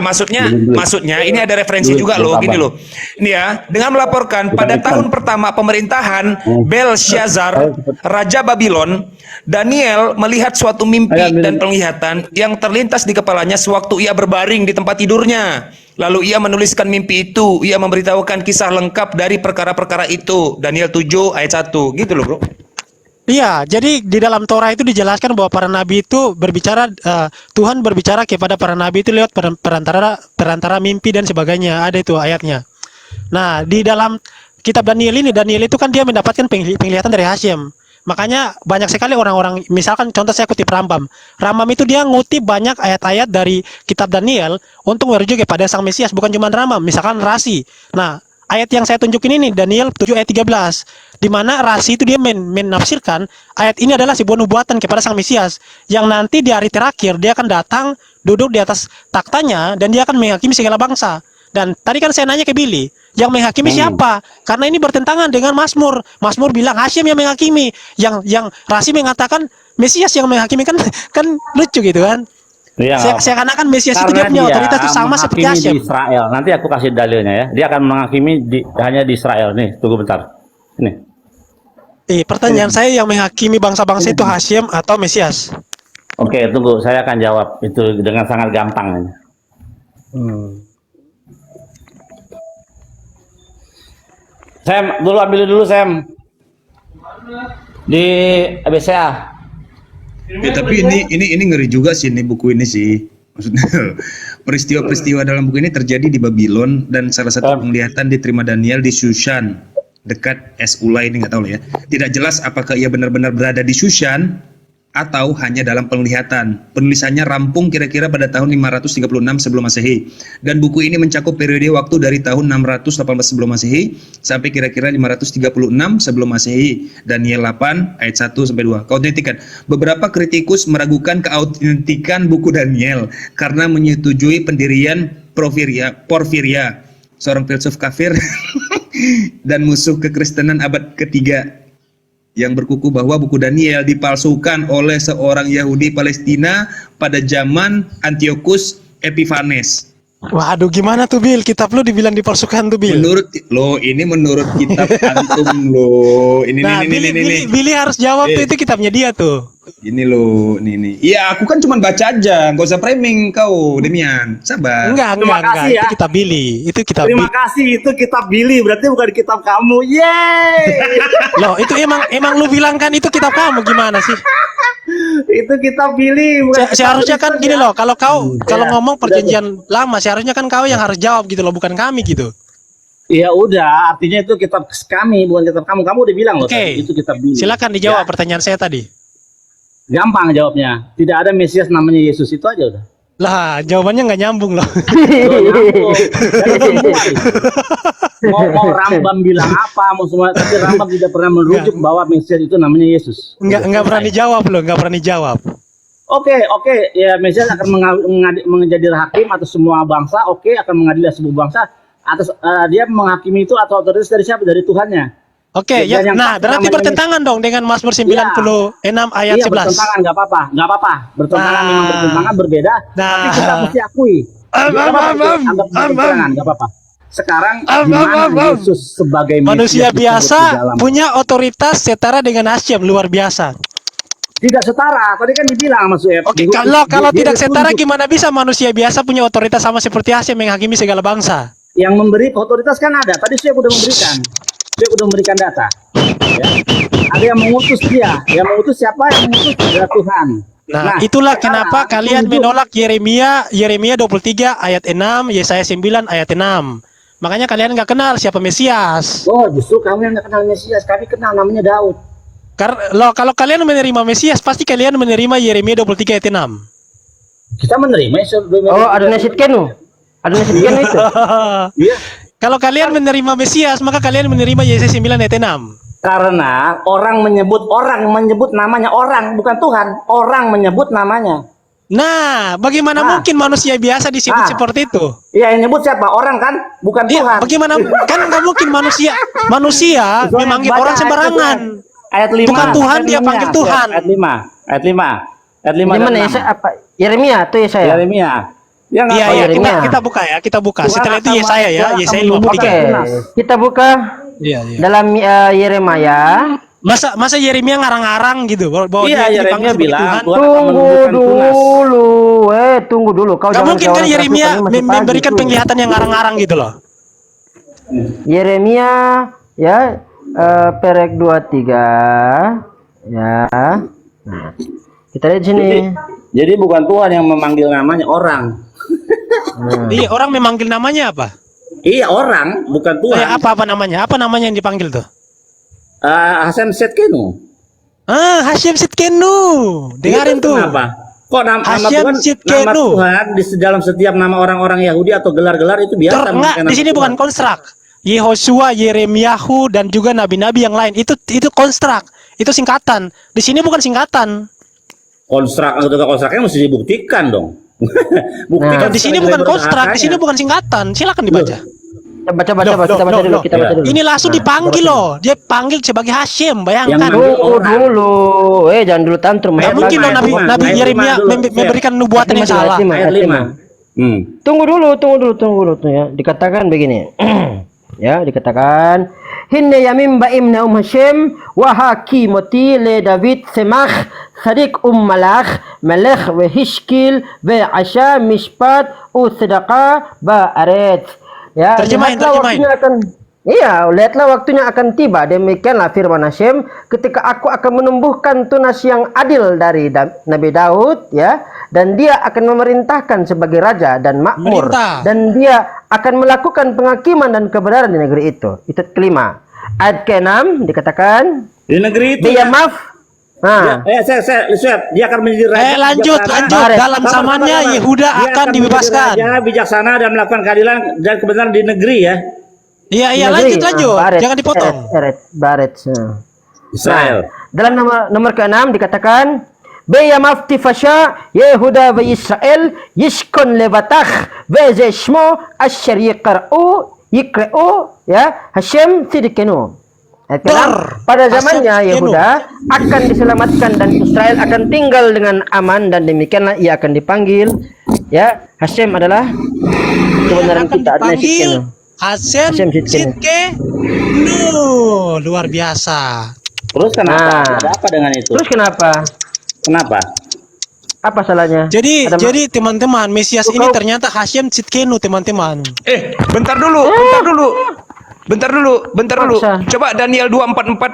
maksudnya ini ada referensi juga loh, gini loh. Ini ya, dengan melaporkan pada tahun pertama pemerintahan Belshazzar, Raja Babylon, Daniel melihat suatu mimpi dan penglihatan yang terlintas di kepalanya sewaktu ia berbaring di tempat tidurnya. Lalu ia menuliskan mimpi itu, ia memberitahukan kisah lengkap dari perkara-perkara itu. Daniel 7 ayat 1, gitu loh, Bro. Iya, jadi di dalam Torah itu dijelaskan bahwa para nabi itu berbicara, Tuhan berbicara kepada para nabi itu lewat perantara mimpi dan sebagainya. Ada itu ayatnya. Nah, di dalam kitab Daniel itu kan dia mendapatkan penglihatan dari Hasyim. Makanya banyak sekali orang-orang, misalkan contoh saya kutip Rambam. Rambam itu dia ngutip banyak ayat-ayat dari kitab Daniel untuk merujuk kepada Sang Mesias, bukan cuma Rambam, misalkan Rasi. Nah, ayat yang saya tunjukin ini Daniel 7 ayat 13, di mana Rasi itu dia menafsirkan ayat ini adalah sebuah nubuatan kepada Sang Mesias yang nanti di hari terakhir dia akan datang duduk di atas taktanya dan dia akan menghakimi segala bangsa. Dan tadi kan saya nanya ke Billy, yang menghakimi siapa? Karena ini bertentangan dengan Mazmur. Mazmur bilang Hasyim yang menghakimi, yang Rasi mengatakan Mesias yang menghakimi, kan lucu gitu kan? Iya, Seakan-akan Mesias itu dia karena punya otoritas itu sama seperti menghakimi Hasyim. di Israel. Nanti aku kasih dalilnya ya. Dia akan menghakimi hanya di Israel. Nih, tunggu bentar. Ini. Pertanyaan saya, yang menghakimi bangsa-bangsa itu Hasyim atau Mesias? Oke, tunggu. Saya akan jawab itu dengan sangat gampang. Sam, ambil dulu Sam. Di ABCA. Ya, tapi ini ngeri juga sih ini buku ini sih. Maksudnya peristiwa-peristiwa dalam buku ini terjadi di Babylon dan salah satu penglihatan diterima Daniel di Shushan dekat Es Ulai, ini nggak tahu lah ya. Tidak jelas apakah ia benar-benar berada di Shushan atau hanya dalam penglihatan. Penulisannya rampung kira-kira pada tahun 536 sebelum Masehi. Dan buku ini mencakup periode waktu dari tahun 618 sebelum Masehi sampai kira-kira 536 sebelum Masehi. Daniel 8 ayat 1 sampai 2. Keautentikan. Beberapa kritikus meragukan keautentikan buku Daniel karena menyetujui pendirian Porfiria, seorang filsuf kafir dan musuh kekristenan abad ketiga, yang berkuku bahwa buku Daniel dipalsukan oleh seorang Yahudi Palestina pada zaman Antiochus Epiphanes. Waduh, gimana tuh Bil? Kitab lu dibilang dipalsukan tuh Bil. Ini menurut kitab antum lo. Nah, Billy harus jawab tuh, itu kitabnya dia tuh. Ini lo, nih. Iya, aku kan cuma baca aja, nggak usah framing kau, Demian. Sabar. Enggak. kasih ya. Itu kitab Billy. Itu kitab Terima kasih, itu kitab Billy, berarti bukan kitab kamu. Yeay. Loh, itu emang lu bilang kan itu kitab kamu, gimana sih? Itu kitab Billy, bukan kitab Seharusnya kan Kristen gini ya. loh, kalau ngomong perjanjian lama, seharusnya kan kau yang harus jawab gitu loh, bukan kami gitu. Ya udah, artinya itu kitab kami, bukan kitab kamu. Kamu udah bilang loh Oke. tadi, itu kitab Billy. Silakan dijawab Ya, pertanyaan saya tadi. gampang jawabnya. Tidak ada Mesias namanya Yesus, itu aja udah. Lah, jawabannya nggak nyambung loh. Loh, nyambung. Dari semua itu. Mau Rambam bilang apa, mau semua, tapi Rambam tidak pernah merujuk bahwa Mesias itu namanya Yesus. Nggak pernah dijawab loh, nggak pernah dijawab. Oke, ya Mesias akan menjadi hakim atas semua bangsa, akan mengadili semua bangsa atas dia menghakimi itu atau otoritas dari siapa? Dari Tuhannya. Oke, Ya, ya. yang Nah, berarti namanya bertentangan dong dengan Mazmur 96 ayat Iya, 11. bertentangan, nggak apa-apa. Bertentangan Nah. memang bertentangan berbeda, tapi kita mesti akui. Anggap bertentangan, nggak apa-apa. Sekarang di mana Yesus sebagai Manusia Mesias disebut biasa di dalam- punya otoritas setara dengan Hashem, luar biasa. tidak setara. Tadi kan dibilang Mas Uep. Oke, kalau tidak setara gimana bisa manusia biasa punya otoritas sama seperti Hashem menghakimi segala bangsa? Yang memberi otoritas kan ada. Tadi saya udah memberikan. Dia udah memberikan data. Ya. Ada yang mengutus dia. Yang mengutus siapa? Yang mengutus adalah Tuhan. Nah, itulah sekarang kenapa kalian tunjuk. menolak Yeremia 23 ayat 6, Yesaya 9 ayat 6. Makanya kalian nggak kenal siapa Mesias. Oh, justru kamu yang nggak kenal Mesias. Kami kenal, namanya Daud. Kalau kalian menerima Mesias, pasti kalian menerima Yeremia 23 ayat 6. Kita menerima Oh, ada nasid kenu. Ada nasid kenu itu. Iya. Kalau kalian menerima Mesias, maka kalian menerima Yesaya 9 ayat 6. Karena orang menyebut namanya orang, bukan Tuhan. Orang menyebut namanya. Nah, bagaimana mungkin manusia biasa disebut seperti itu? Iya, yang nyebut siapa? Orang kan, bukan Iya, Tuhan. bagaimana kan nggak mungkin manusia Soalnya memanggil baca orang sembarangan. Ayat 5. Bukan Tuhan, dia panggil Tuhan. Ayat 5. Ayat 5. Ayat 5 Di dan mana 6. Yesaya apa? Yeremia tuh Yesaya. Yeremia. Ya nggak Iya, apa-apa. iya, Yeremia. kita buka ya, kita buka. Tuhan Setelah itu akan Yesaya ya, Tuhan Yesaya akan membuka 53. Oke, kita buka Iya, iya. dalam Yeremia. Masa Yeremia ngarang-ngarang gitu bahwa Iya, dia Yeremia dipanggil sebagai bilang Tuhan. Tuhan akan Tunggu menumbuhkan tunas. dulu, tunggu dulu. Kau Gak jangan mungkin kayak kan orang Yeremia kerasukan, masih pagi memberikan tuh. penglihatan yang ngarang-ngarang gitu loh. Yeremia ya perek 23 ya. Nah, kita lihat sini. Jadi bukan Tuhan yang memanggil namanya, orang. Iya, orang memanggil namanya apa? Iya, orang, bukan Tuhan. Apa namanya? Apa namanya yang dipanggil tuh? Hashem Setkenu. Hashem Sitkenu. Dengarin Itu tuh. Kenapa? Kok nama Hashem Tuhan, Sitkenu. nama Tuhan di dalam setiap nama orang-orang Yahudi atau gelar-gelar itu biasa. Enggak, memakai di nama sini Tuhan. bukan konstrak. Yehosua, Yeremiahu dan juga nabi-nabi yang lain itu konstrak. Itu singkatan. Di sini bukan singkatan. Konstraknya mesti dibuktikan dong. Buktikan. Di sini bukan konstrak, di sini bukan singkatan. Silakan dibaca. Kita baca dulu, kita baca dulu. Ini langsung dipanggil loh. Dia panggil sebagai Hashem, bayangkan. Yang manggil Tunggu orang. dulu. Jangan dulu tantrum. Nggak mungkin loh Nabi Ayat Yeremia lima dulu, memberikan nubuatan yang salah. Ayat 5. Tunggu dulu tuh ya. Dikatakan begini. Ya, dikatakan hinne yamim ba'imna Hashem wa hakimoti le David semach sadik malach melech ve hishkil ve asha mishpat u sedekah ba'aret. Ya, Terjemahin. lihatlah waktunya akan tiba. Demikianlah firman Hashem, ketika aku akan menumbuhkan tunas yang adil dari Nabi Daud, ya, dan dia akan memerintahkan sebagai raja dan makmur, dan dia akan melakukan penghakiman dan kebenaran di negeri itu. Itu kelima. Ayat ke-6 dikatakan Di negeri itu dia Ah. Dia akan menjadi raja. Lanjut. Baret. Dalam zamannya Yehuda Dia akan menjadi dibebaskan. raja, bijaksana dan melakukan keadilan dan kebenaran di negeri ya. Iya, Negeri. lanjut. Baret. Jangan dipotong. Baret. Israel. Dalam nomor ke-6 dikatakan Beya mafti fasha Yehuda wa Israel yishkon levatach veze shmo asher yikra'u ya Hashem sidikenu. Pada zamannya Yehuda akan diselamatkan dan Israel akan tinggal dengan aman dan demikianlah ia akan dipanggil ya Hashem adalah kebenaran kita adanya sidikenu. Hashem Sidkenu. Luar biasa. Terus kenapa? Nah. Ada apa dengan itu? Terus kenapa? Apa salahnya? Jadi Ada teman-teman, Mesias ini ternyata Hashem Sidkenu, teman-teman. Bentar dulu. Bisa. Coba Daniel 2:44.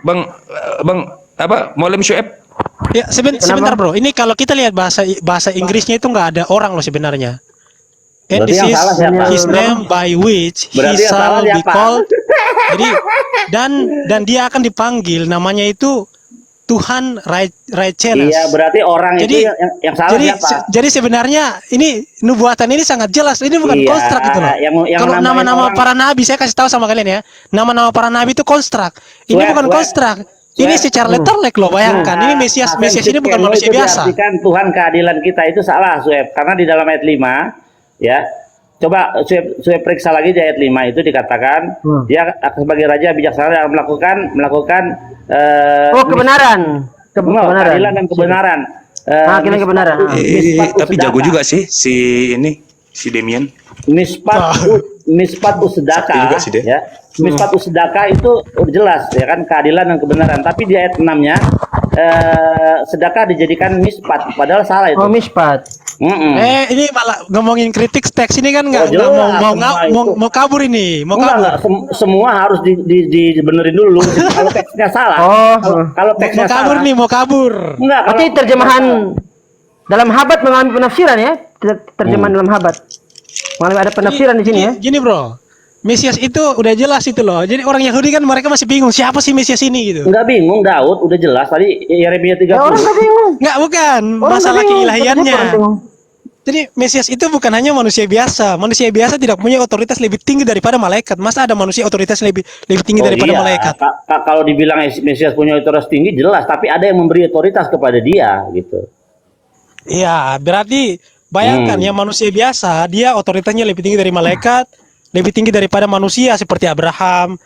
Bang Maulem Syuaib. Ya, sebentar bro. Ini kalau kita lihat bahasa Inggrisnya itu nggak ada orang loh sebenarnya. And Berarti this yang is salah siapa? his name by which he Berarti yang salah shall be siapa? called. Jadi dan dia akan dipanggil namanya itu Tuhan Righteous. Iya, berarti orang Jadi itu yang salah siapa? jadi sebenarnya ini nubuatan ini sangat jelas. Ini bukan Iya, konstrak gitu loh. yang Kalau namanya nama-nama orang- para nabi saya kasih tahu sama kalian ya. Nama-nama para nabi itu konstrak. Ini bukan konstrak. Ini secara letterlek loh, bayangkan. Ini Mesias ini bukan manusia biasa. Kan Tuhan keadilan kita itu salah, Sueb. Karena di dalam ayat 5 ya. Coba Sueb periksa lagi di ayat 5 itu dikatakan dia sebagai raja bijaksana dalam melakukan kebenaran. Kebenaran. keadilan dan kebenaran. Keadilan kebenaran. Tapi jago juga sih si Demian. Mispat usdaka Sakti juga sih dia. ya. Mispat usdaka itu udah jelas ya kan keadilan dan kebenaran. Tapi di ayat 6-nya sedekah dijadikan mispat padahal salah itu. Oh, mispat. Ini malah ngomongin kritik teks ini kan nggak jelas, mau kabur ini, mau Enggak, kabur. semua harus dibenerin dulu. Kalau teksnya salah. Oh. Kalau teksnya Mau kabur salah. nih, mau kabur. Enggak, kalau Berarti terjemahan dalam Habat mengalami penafsiran ya? Terjemahan dalam Habat. Mengalami ada penafsiran di sini ya? Gini bro, Mesias itu udah jelas itu loh. Jadi orang Yahudi kan mereka masih bingung siapa sih Mesias ini gitu. enggak bingung, Daud udah jelas tadi Yeremia 30. Ya, orang nggak bingung. Nggak, bukan Orang masalah nggak bingung. keilahiannya. Orang bingung. Jadi Mesias itu bukan hanya manusia biasa. Manusia biasa tidak punya otoritas lebih tinggi daripada malaikat. Masa ada manusia otoritas lebih tinggi daripada iya. malaikat? Kalau dibilang Mesias punya otoritas tinggi jelas, tapi ada yang memberi otoritas kepada dia gitu. Iya, berarti bayangkan ya manusia biasa dia otoritasnya lebih tinggi dari malaikat, lebih tinggi daripada manusia seperti Abraham,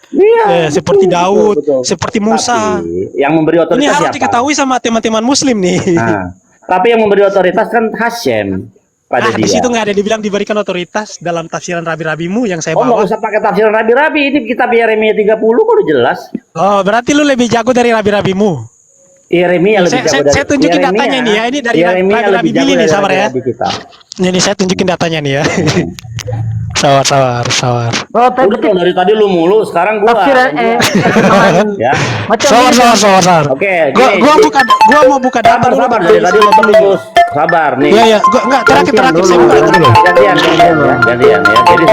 seperti Daud, betul. seperti Musa. Tapi yang memberi otoritas Ini harus siapa? diketahui sama teman-teman Muslim nih. Nah, tapi yang memberi otoritas kan Hashem pada dia. Di situ nggak ada dibilang diberikan otoritas dalam tafsiran rabi-rabimu yang saya Oh, nggak bawa. usah pakai tafsiran rabi-rabi. Ini kitab Yeremia 30 kok udah jelas. Oh, berarti lu lebih jago dari rabi-rabimu. Yeremia lebih jago dari Saya tunjukin Yeremia. datanya nih ya. Ini dari Yeremia rabi-rabi lebih jago Billy nih, dari sabar ya. rabi-rabi kita. Ini saya tunjukin datanya nih ya. Sabar. Oh, tapi Udah dari tadi lu mulu, sekarang gua. tafsiran Ya. macam Sabar. Oke, Gua mau buka data dulu. sabar dari tadi lu terus. Sabar nih. Iya. Gua enggak terakhir saya buka data dulu. Gantian ya. Jadi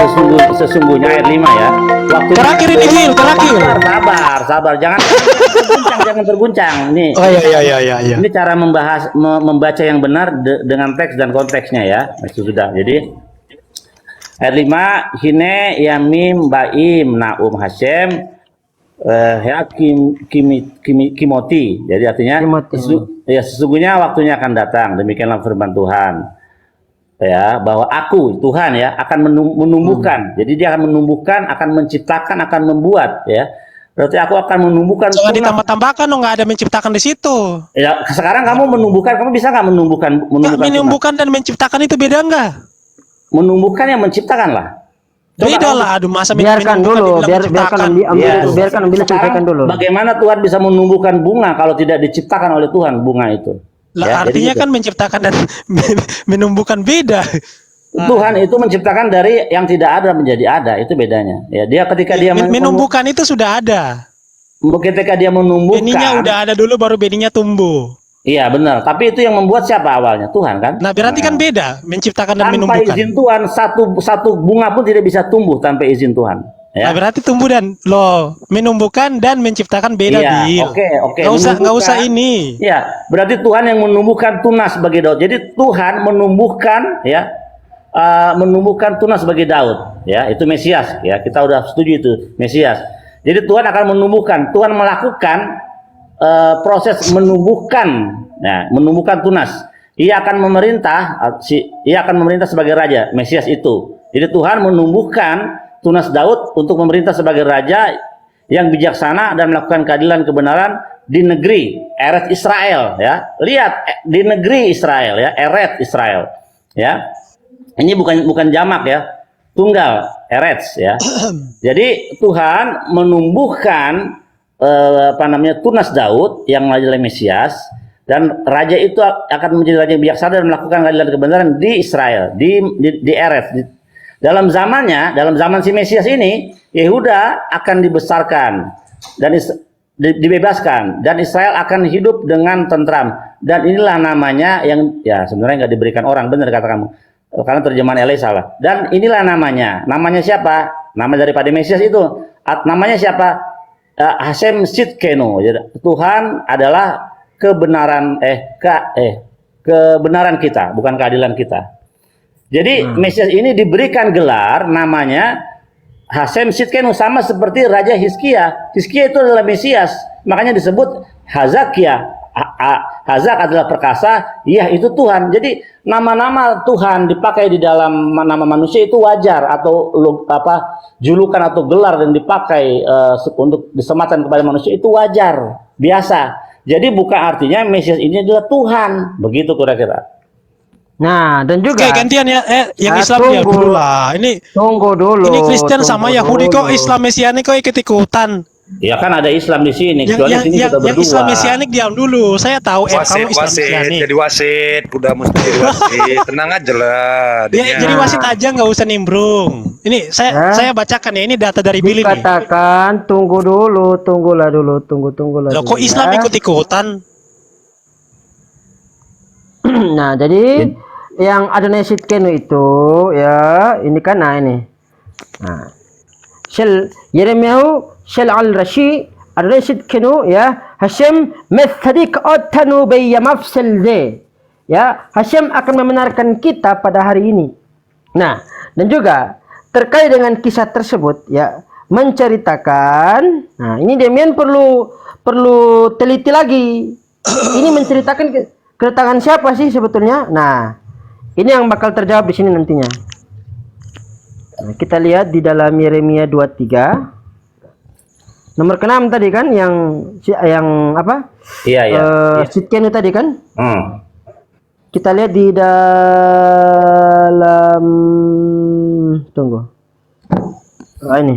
sesungguhnya ayat 5 ya. Waktu Terakhir ini Gil, terakhir. Sabar. Jangan terguncang. Nih. Oh iya. Ini cara membaca yang benar dengan teks dan konteksnya ya. Itu sudah. Jadi ayat 5, hine yamim baim naum Hashem ya kimoti. Jadi artinya sesungguhnya waktunya akan datang. Demikianlah firman Tuhan. Ya, bahwa aku Tuhan ya akan menumbuhkan. Jadi dia akan menumbuhkan, akan menciptakan, akan membuat ya. Berarti aku akan menumbuhkan. Jangan ditambah-tambahkan dong, nggak ada menciptakan di situ. Ya, sekarang kamu menumbuhkan, kamu bisa nggak Menumbuhkan dan menciptakan itu beda nggak? menumbuhkan yang menciptakan lah. Beda lah, aduh masa biarkan menumbuhkan dulu, dibilang menciptakan. biarkan ambil selesaikan dulu. Bagaimana Tuhan bisa menumbuhkan bunga kalau tidak diciptakan oleh Tuhan bunga itu? Lah, Ya, artinya jadi kan menciptakan dan menumbuhkan beda. Tuhan itu menciptakan dari yang tidak ada menjadi ada, itu bedanya. Ya, dia ketika dia Menumbuhkan itu sudah ada. ketika dia menumbuhkan. Benihnya udah ada dulu baru benihnya tumbuh. Iya benar, tapi itu yang membuat siapa awalnya? Tuhan kan? Nah, berarti kan beda menciptakan dan Tanpa menumbuhkan. izin Tuhan satu bunga pun tidak bisa tumbuh tanpa izin Tuhan. Ya. Nah, berarti tumbuh dan menumbuhkan dan menciptakan beda, Iya, Bil. oke. Nggak usah Menumbuhkan. ini. Ya, berarti Tuhan yang menumbuhkan tunas sebagai Daud. Jadi Tuhan menumbuhkan, ya, menumbuhkan tunas sebagai Daud. Ya, itu Mesias. Ya, kita udah setuju itu Mesias. Jadi Tuhan akan menumbuhkan. Tuhan melakukan proses menumbuhkan, ya, menumbuhkan tunas. Ia akan memerintah. Ia akan memerintah sebagai raja. Mesias itu. Jadi Tuhan menumbuhkan tunas Daud untuk memerintah sebagai raja yang bijaksana dan melakukan keadilan kebenaran di negeri Eret Israel, ya. Lihat, di negeri Israel, ya, Eret Israel, ya. Ini bukan jamak, ya, tunggal, Eretz, ya. Jadi Tuhan menumbuhkan tunas Daud yang adalah Mesias, dan raja itu akan menjadi raja yang bijaksana dan melakukan keadilan kebenaran di Israel, di Eret. Dalam zaman si Mesias ini, Yehuda akan dibesarkan dan dibebaskan, dan Israel akan hidup dengan tentram. Dan inilah namanya yang, ya, sebenarnya nggak diberikan orang, benar kata kamu, karena terjemahan Eley salah. Dan inilah namanya siapa? Nama daripada Mesias itu, namanya siapa? Hashem Sidkenu. Tuhan adalah kebenaran kebenaran kita, bukan keadilan kita. Jadi Mesias ini diberikan gelar namanya Hashem Sidkenu, sama seperti Raja Hizkia. Hizkia itu adalah Mesias, makanya disebut Hazakia. Hazak adalah perkasa, ya itu Tuhan. Jadi nama-nama Tuhan dipakai di dalam nama manusia itu wajar, atau julukan atau gelar yang dipakai untuk disematkan kepada manusia itu wajar, biasa. Jadi bukan artinya Mesias ini adalah Tuhan, begitu kira-kira. Nah, dan juga Oke, gantian ya, yang Islam ya dulu lah. Tunggu dulu. Ini Kristen tunggu sama Yahudi dulu. kok Islam Mesianik kok ikut-ikutan. Ya kan ada Islam di sini, kecuali sini kita berdua. Yang Islam Mesianik diam dulu. Saya tahu kalau Islam Mesianik. Jadi wasit, udah mesti jadi wasit. Tenang aja lah. Ya, jadi wasit aja, nggak usah nimbrung. Ini saya bacakan ya, ini data dari Billy nih. Katakan, tunggulah dulu. Loh, kok Islam ikut-ikutan? Nah, jadi yang Adonai Sidkenu itu, ya, ini kan, nah ini. Nah, Yeremiyahu Shel al-Rashi Adonai Sidkenu, ya, Hashem methadik otanu beyyamafsel ze. Ya, Hashem akan membenarkan kita pada hari ini. Nah, dan juga terkait dengan kisah tersebut, ya, menceritakan, nah ini Demian perlu teliti lagi. Ini menceritakan kedatangan siapa sih sebetulnya? Nah, ini yang bakal terjawab di sini nantinya. Nah, kita lihat di dalam Yeremia 23 nomor ke-6 tadi kan, yang apa? Iya. Sidkenu tadi kan? Kita lihat di dalam, tunggu. Ini.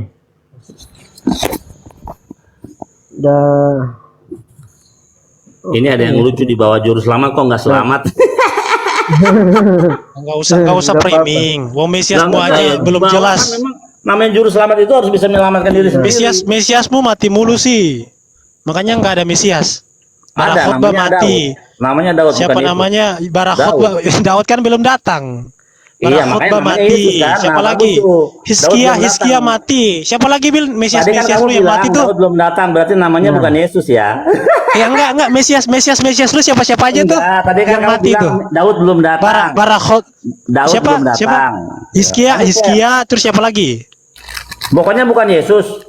Ini ada yang lucu di bawah juru selamat, kok nggak selamat? Nggak usah framing. Wong Mesiasmu aja belum jelas. Memang namanya juru selamat itu harus bisa menyelamatkan diri sendiri. Mesiasmu mati mulu sih. Makanya nggak ada Mesias. Ada, Barakotba mati. Namanya Daud. Siapa namanya? Barakotba. Daud kan belum datang. Barakotba mati. Kan? Siapa lagi? Hizkia mati. Siapa lagi Bil? Mesias lu yang mati tuh? Daud belum datang, berarti namanya bukan Yesus ya. Ya enggak Mesias lu siapa aja tuh? Tadi kan yang kamu mati bilang tuh. Daud belum datang. Daud siapa? belum datang. Siapa? Hizkia, terus siapa lagi? Pokoknya bukan Yesus.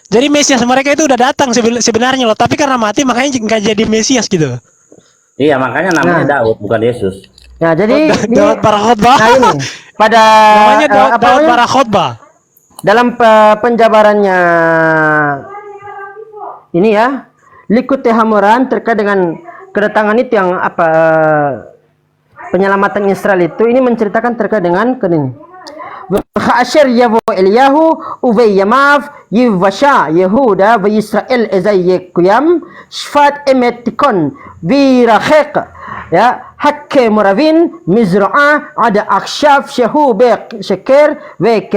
Jadi Mesias mereka itu udah datang sebenarnya loh, tapi karena mati makanya nggak jadi Mesias gitu. Iya, makanya namanya Daud, bukan Yesus. Ya, jadi Daud Barakotba. Nah, ini pada namanya Daud Barakotba. Dalam penjabarannya ini ya, Likutei Hamoran terkait dengan kedatangan itu yang penyelamatan Israel itu, ini menceritakan terkait dengan ini. Khasir yavo Eliyahu uveyyamav yivasha Yehuda ve Israel ezayyekuyam shfat emetikon virachek, ya, hakke muravin mizra'a ada akshaf shehu be sheker ve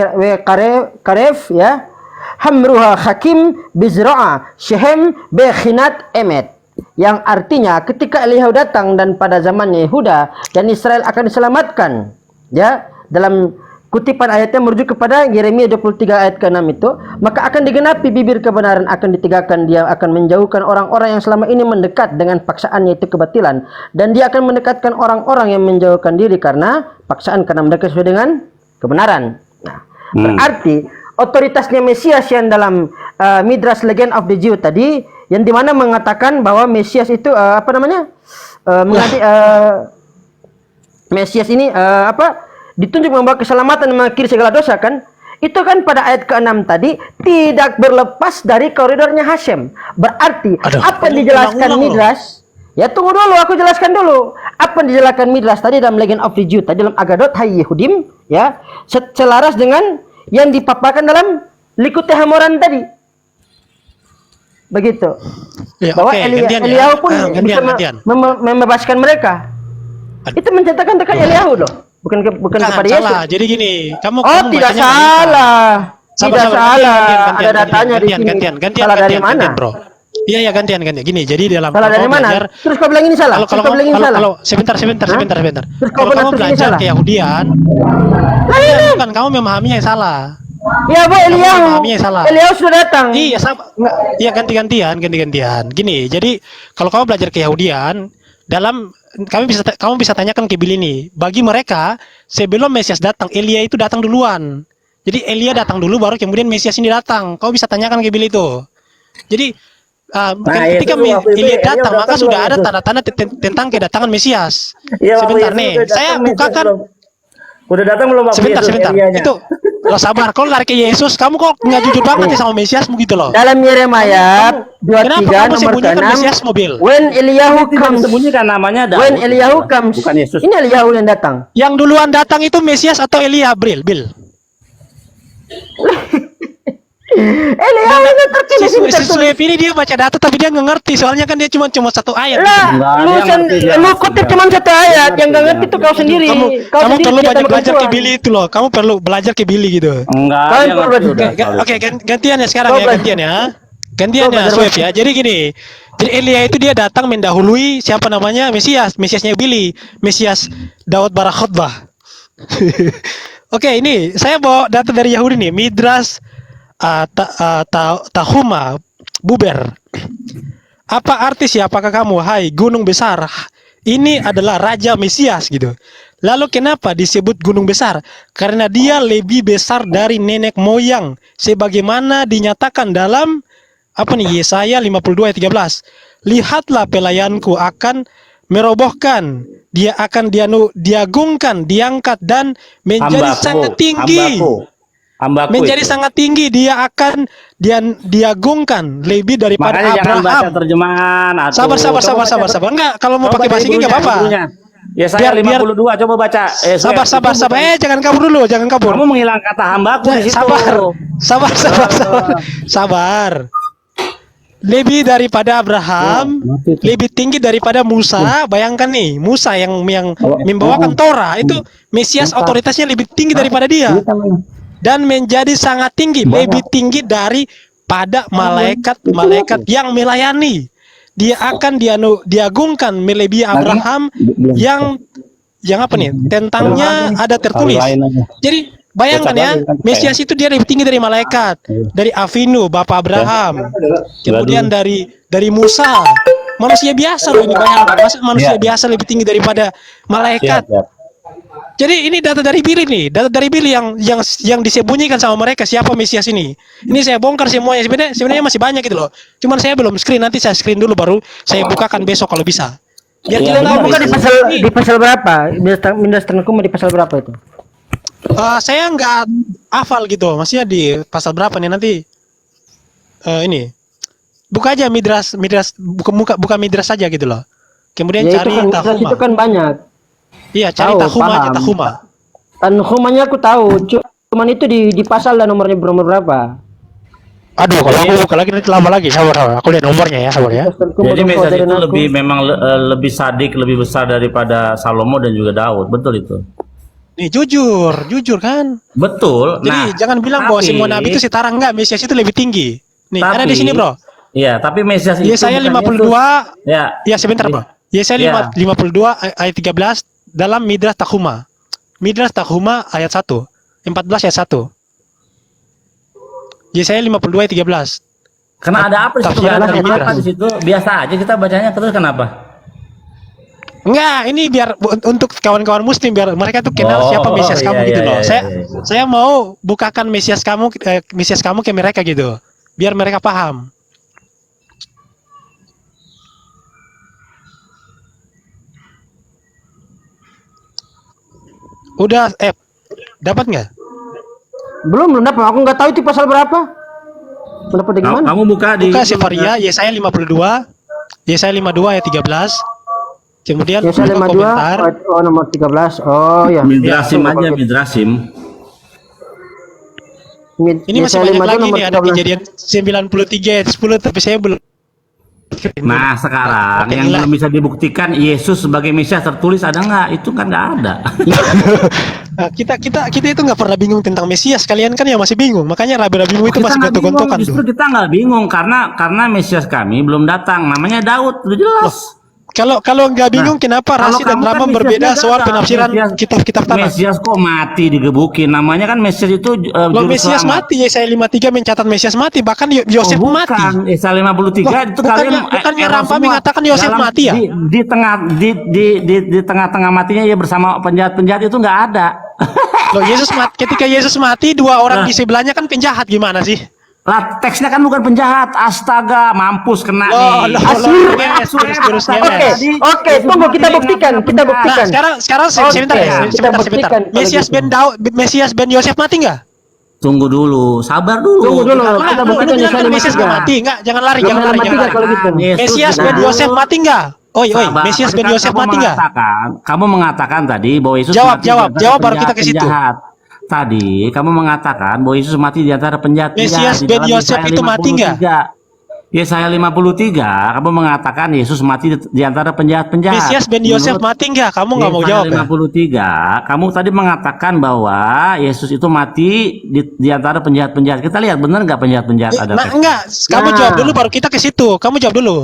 karef, ya, hamruha hakim bizra'a shehem be khinat emet, yang artinya ketika Eliyahu datang dan pada zamannya Yehuda dan Israel akan diselamatkan, ya, dalam kutipan ayatnya merujuk kepada Yeremia 23 ayat ke-6 itu, maka akan digenapi bibir kebenaran akan ditegakkan, dia akan menjauhkan orang-orang yang selama ini mendekat dengan paksaan yaitu kebatilan, dan dia akan mendekatkan orang-orang yang menjauhkan diri karena paksaan karena mereka sesuai dengan kebenaran. Nah, berarti otoritasnya Mesias yang dalam Midrash Legend of the Jew tadi, yang dimana mengatakan bahwa Mesias itu Mesias ini ditunjuk membawa keselamatan dan mengakhiri segala dosa kan? Itu kan pada ayat ke-6 tadi tidak berlepas dari koridornya Hashem. Berarti apa yang dijelaskan Midrash? Ya tunggu dulu, aku jelaskan dulu. Apa yang dijelaskan Midrash tadi dalam Legend of the Jew tadi dalam Agadot Hai Yehudim, ya, selaras dengan yang dipaparkan dalam Likutei Hamoran tadi. Begitu. Ya, bahwa Eliyahu pun bisa membebaskan mereka. Itu menceritakan tentang Eliyahu loh. Bukan kepada Yesus. Salah. Jadi gini, kamu tidak bacanya salah. Sabar, Tidak sabar, salah. gantian, Ada datanya di sini. Salah dari mana? bro. Iya, gantian. Gini, jadi dalam Salah dari mana? Terus kau bilang ini salah. Kalau sebentar. Terus kau Kalau bilang kamu terus ini belajar salah. Keyahudian, bukan kamu memahaminya yang salah. Ya, Bu Eliyahu. memahaminya salah. Eliyahu sudah datang. Iya, sama. Iya, gantian. Gini, jadi kalau kamu belajar Keyahudian, dalam kamu bisa tanyakan ke Bill ini. Bagi mereka, sebelum Mesias datang, Elia itu datang duluan. Jadi Elia datang dulu, baru kemudian Mesias ini datang. Kau bisa tanyakan ke Bill itu. Jadi ketika Elia datang, maka sudah ada tanda-tanda tentang kedatangan Mesias. Sebentar nih, saya bukakan. Udah datang belum? Sebentar. Itu lo sabar, kalau lari ke Yesus, kamu kok nggak jujur banget sama Mesiasmu gitu loh. Dalam Yeremia 23 nomor sembunyikan Mesias 6, mobil? when Eliyahu comes, Sembunyikan namanya Daud. when Eliyahu comes, Bukan Yesus. ini Eliyahu yang datang. Yang duluan datang itu Mesias atau Elia, Bill? Eliyahu yang terpilih sini tertulis. Ini dia baca data tapi dia nggak ngerti, soalnya kan dia cuma satu ayat. Lah, lu kutip cuma satu ayat, yang nggak ngerti itu kau sendiri. Kamu perlu banyak belajar ke Billy itu loh. Kamu perlu belajar ke Billy gitu. Enggak. Oke, gantian ya sekarang ya, gantian ya, Swift ya. Jadi gini, jadi Elia itu dia datang mendahului siapa namanya Mesiasnya Billy, Mesias Daud Barakhotbah. Oke, ini saya bawa data dari Yahudi nih, Midrash Tahuma Buber. Apa arti siapakah kamu, hai gunung besar? Ini adalah Raja Mesias gitu. Lalu kenapa disebut gunung besar? Karena dia lebih besar dari nenek moyang, sebagaimana dinyatakan dalam Yesaya 52 ayat 13. Lihatlah pelayanku akan merobohkan, dia akan diagungkan, diangkat dan menjadi sangat tinggi. Menjadi sangat tinggi, dia akan diagungkan lebih daripada Makanya Abraham. Jangan baca terjemahan. Sabar. Enggak, kalau mau pakai bahasa Inggris enggak apa-apa. Ya saya 52 coba baca. Sabar. Jangan kabur dulu, Kamu menghilang kata hambaku di situ. Sabar. Lebih daripada Abraham, lebih tinggi daripada Musa. Bayangkan nih, Musa yang membawakan Torah itu Mesias otoritasnya lebih tinggi daripada dia. Dan menjadi sangat tinggi, lebih tinggi daripada malaikat yang melayani. Dia akan diagungkan melebihi Abraham yang tentangnya ada tertulis. Jadi bayangkan ya, Mesias itu dia lebih tinggi dari malaikat, dari Avinu, Bapak Abraham, kemudian dari Musa. Manusia biasa loh ini, bayangkan, manusia biasa lebih tinggi daripada malaikat. Jadi ini data dari Billy nih, yang disembunyikan sama mereka siapa Mesias ini. Ini saya bongkar semuanya. Sebenarnya masih banyak gitu loh. Cuman saya belum screen, nanti saya screen dulu baru saya bukakan besok kalau bisa. Biar kita tahu buka di pasal berapa? Midrash Tanhuma di pasal berapa itu? Saya nggak hafal gitu. Maksudnya di pasal berapa nih nanti? Ini buka aja Midrash buka Midrash saja gitu loh. Kemudian Ya, cari Tahuma. itu kan banyak. Iya, cari Tahuma aja, Tahuma. Tanhumanya aku tahu, cuman itu di pasal dan nomornya berapa? Aduh, kalau aku buka lagi nanti lama lagi. Sabar. Aku lihat nomornya ya, sabar ya. Jadi Mesias itu lebih sadik, lebih besar daripada Salomo dan juga Daud. Betul itu. Nih jujur kan? Betul. Jadi jangan bilang bahwa semua nabi itu setara, enggak. Mesias itu lebih tinggi. Nih, ada di sini, Bro. Iya, tapi Mesias itu Yesaya 52. Ya, sebentar, Bro. Yesaya 52 ayat 13 dalam Midrash Tahuma. Midrash Tahuma ayat 1. 14 ayat 1. Yesaya 52 ayat 13. Karena ada apa di situ? Tafsiran Ada dari apa Migras. di situ? Biasa aja kita bacanya, terus kenapa? Enggak, ini biar untuk kawan-kawan muslim biar mereka tuh kenal siapa Mesias kamu iya, gitu iya, loh. iya, iya. Saya mau bukakan Mesias kamu ke mereka gitu. Biar mereka paham. Udah dapat nggak? Belum dapat. Aku nggak tahu itu pasal berapa. Dapat dari mana? Kamu buka di Buka Sefaria Yesaya 52, Yesaya 52 ayat 13. Kemudian Yesaya buka 52 komentar. oh nomor 13. Oh ya. Midrasim aja, Midrasim. Ini masih Yesaya banyak 52 lagi nomor nih, ada 13. kejadian 93 ayat 10 tapi saya belum. Nah sekarang Oke, yang Ila. belum bisa dibuktikan Yesus sebagai Mesias tertulis ada nggak? Itu kan nggak ada. Nah, kita itu nggak pernah bingung tentang Mesias. Kalian kan yang masih bingung. Makanya rabi-rabimu itu Kita masih nggak bingung, gontok-gontokan justru tuh. kita nggak bingung karena Mesias kami belum datang. Namanya Daud, udah jelas. Kalau nggak bingung kenapa Kalau Rasi dan kamu kan Rama berbeda Mesiasnya soal gagal. penafsiran Mesias- kitab-kitab Tanakh? Mesias kok mati digebukin? Namanya kan Mesias itu Loh, juru Mesias selamat. mati. Yesaya 53 mencatat Mesias mati. Bahkan Yosef Oh, mati. bukan. Yesaya 53 Loh, itu bukannya- kalian bukannya error Rama semua. mengatakan Yosef mati ya? Di tengah di tengah-tengah matinya ya bersama penjahat-penjahat itu nggak ada. Loh, ketika Yesus mati, dua orang di sebelahnya kan penjahat, gimana sih? Lah, teksnya kan bukan penjahat. Astaga, mampus kena Loh, nih. loh, terus Oke, tunggu kita buktikan. Kita Nah, buktikan. sekarang sebentar Oke, ya, kita sebentar. buktikan kalau gitu. Mesias ben Yosef mati nggak? Tunggu dulu, sabar dulu. Tunggu dulu. Enggak, Kita lu buktikan bilang Yesaya kan Mesias nggak 53. mati, enggak? Jangan lari. Yesaya 53 kalau gitu. Mesias ben Nah, Yosef mati nggak? Oi, sabar. Mesias Tadi ben kan Yosef mati nggak? Kamu mengatakan tadi bahwa Yesus Jawab, mati jawab, di antara jawab, baru kita ke situ. penjahat-penjahat. Tadi kamu mengatakan bahwa Yesus mati di antara penjahat-penjahat. Mesias di ben dalam Yosef Yesaya itu mati nggak? 53. Yesaya 53, kamu mengatakan Yesus mati di antara penjahat-penjahat. Mesias ben Yosef Menurut mati nggak? Kamu nggak mau Yesaya jawab ya? 53, kamu tadi mengatakan bahwa Yesus itu mati di antara penjahat-penjahat. Kita lihat benar nggak penjahat-penjahat ada? Nah, teksnya? enggak. Kamu Nah. jawab dulu, baru kita ke situ. Kamu jawab dulu.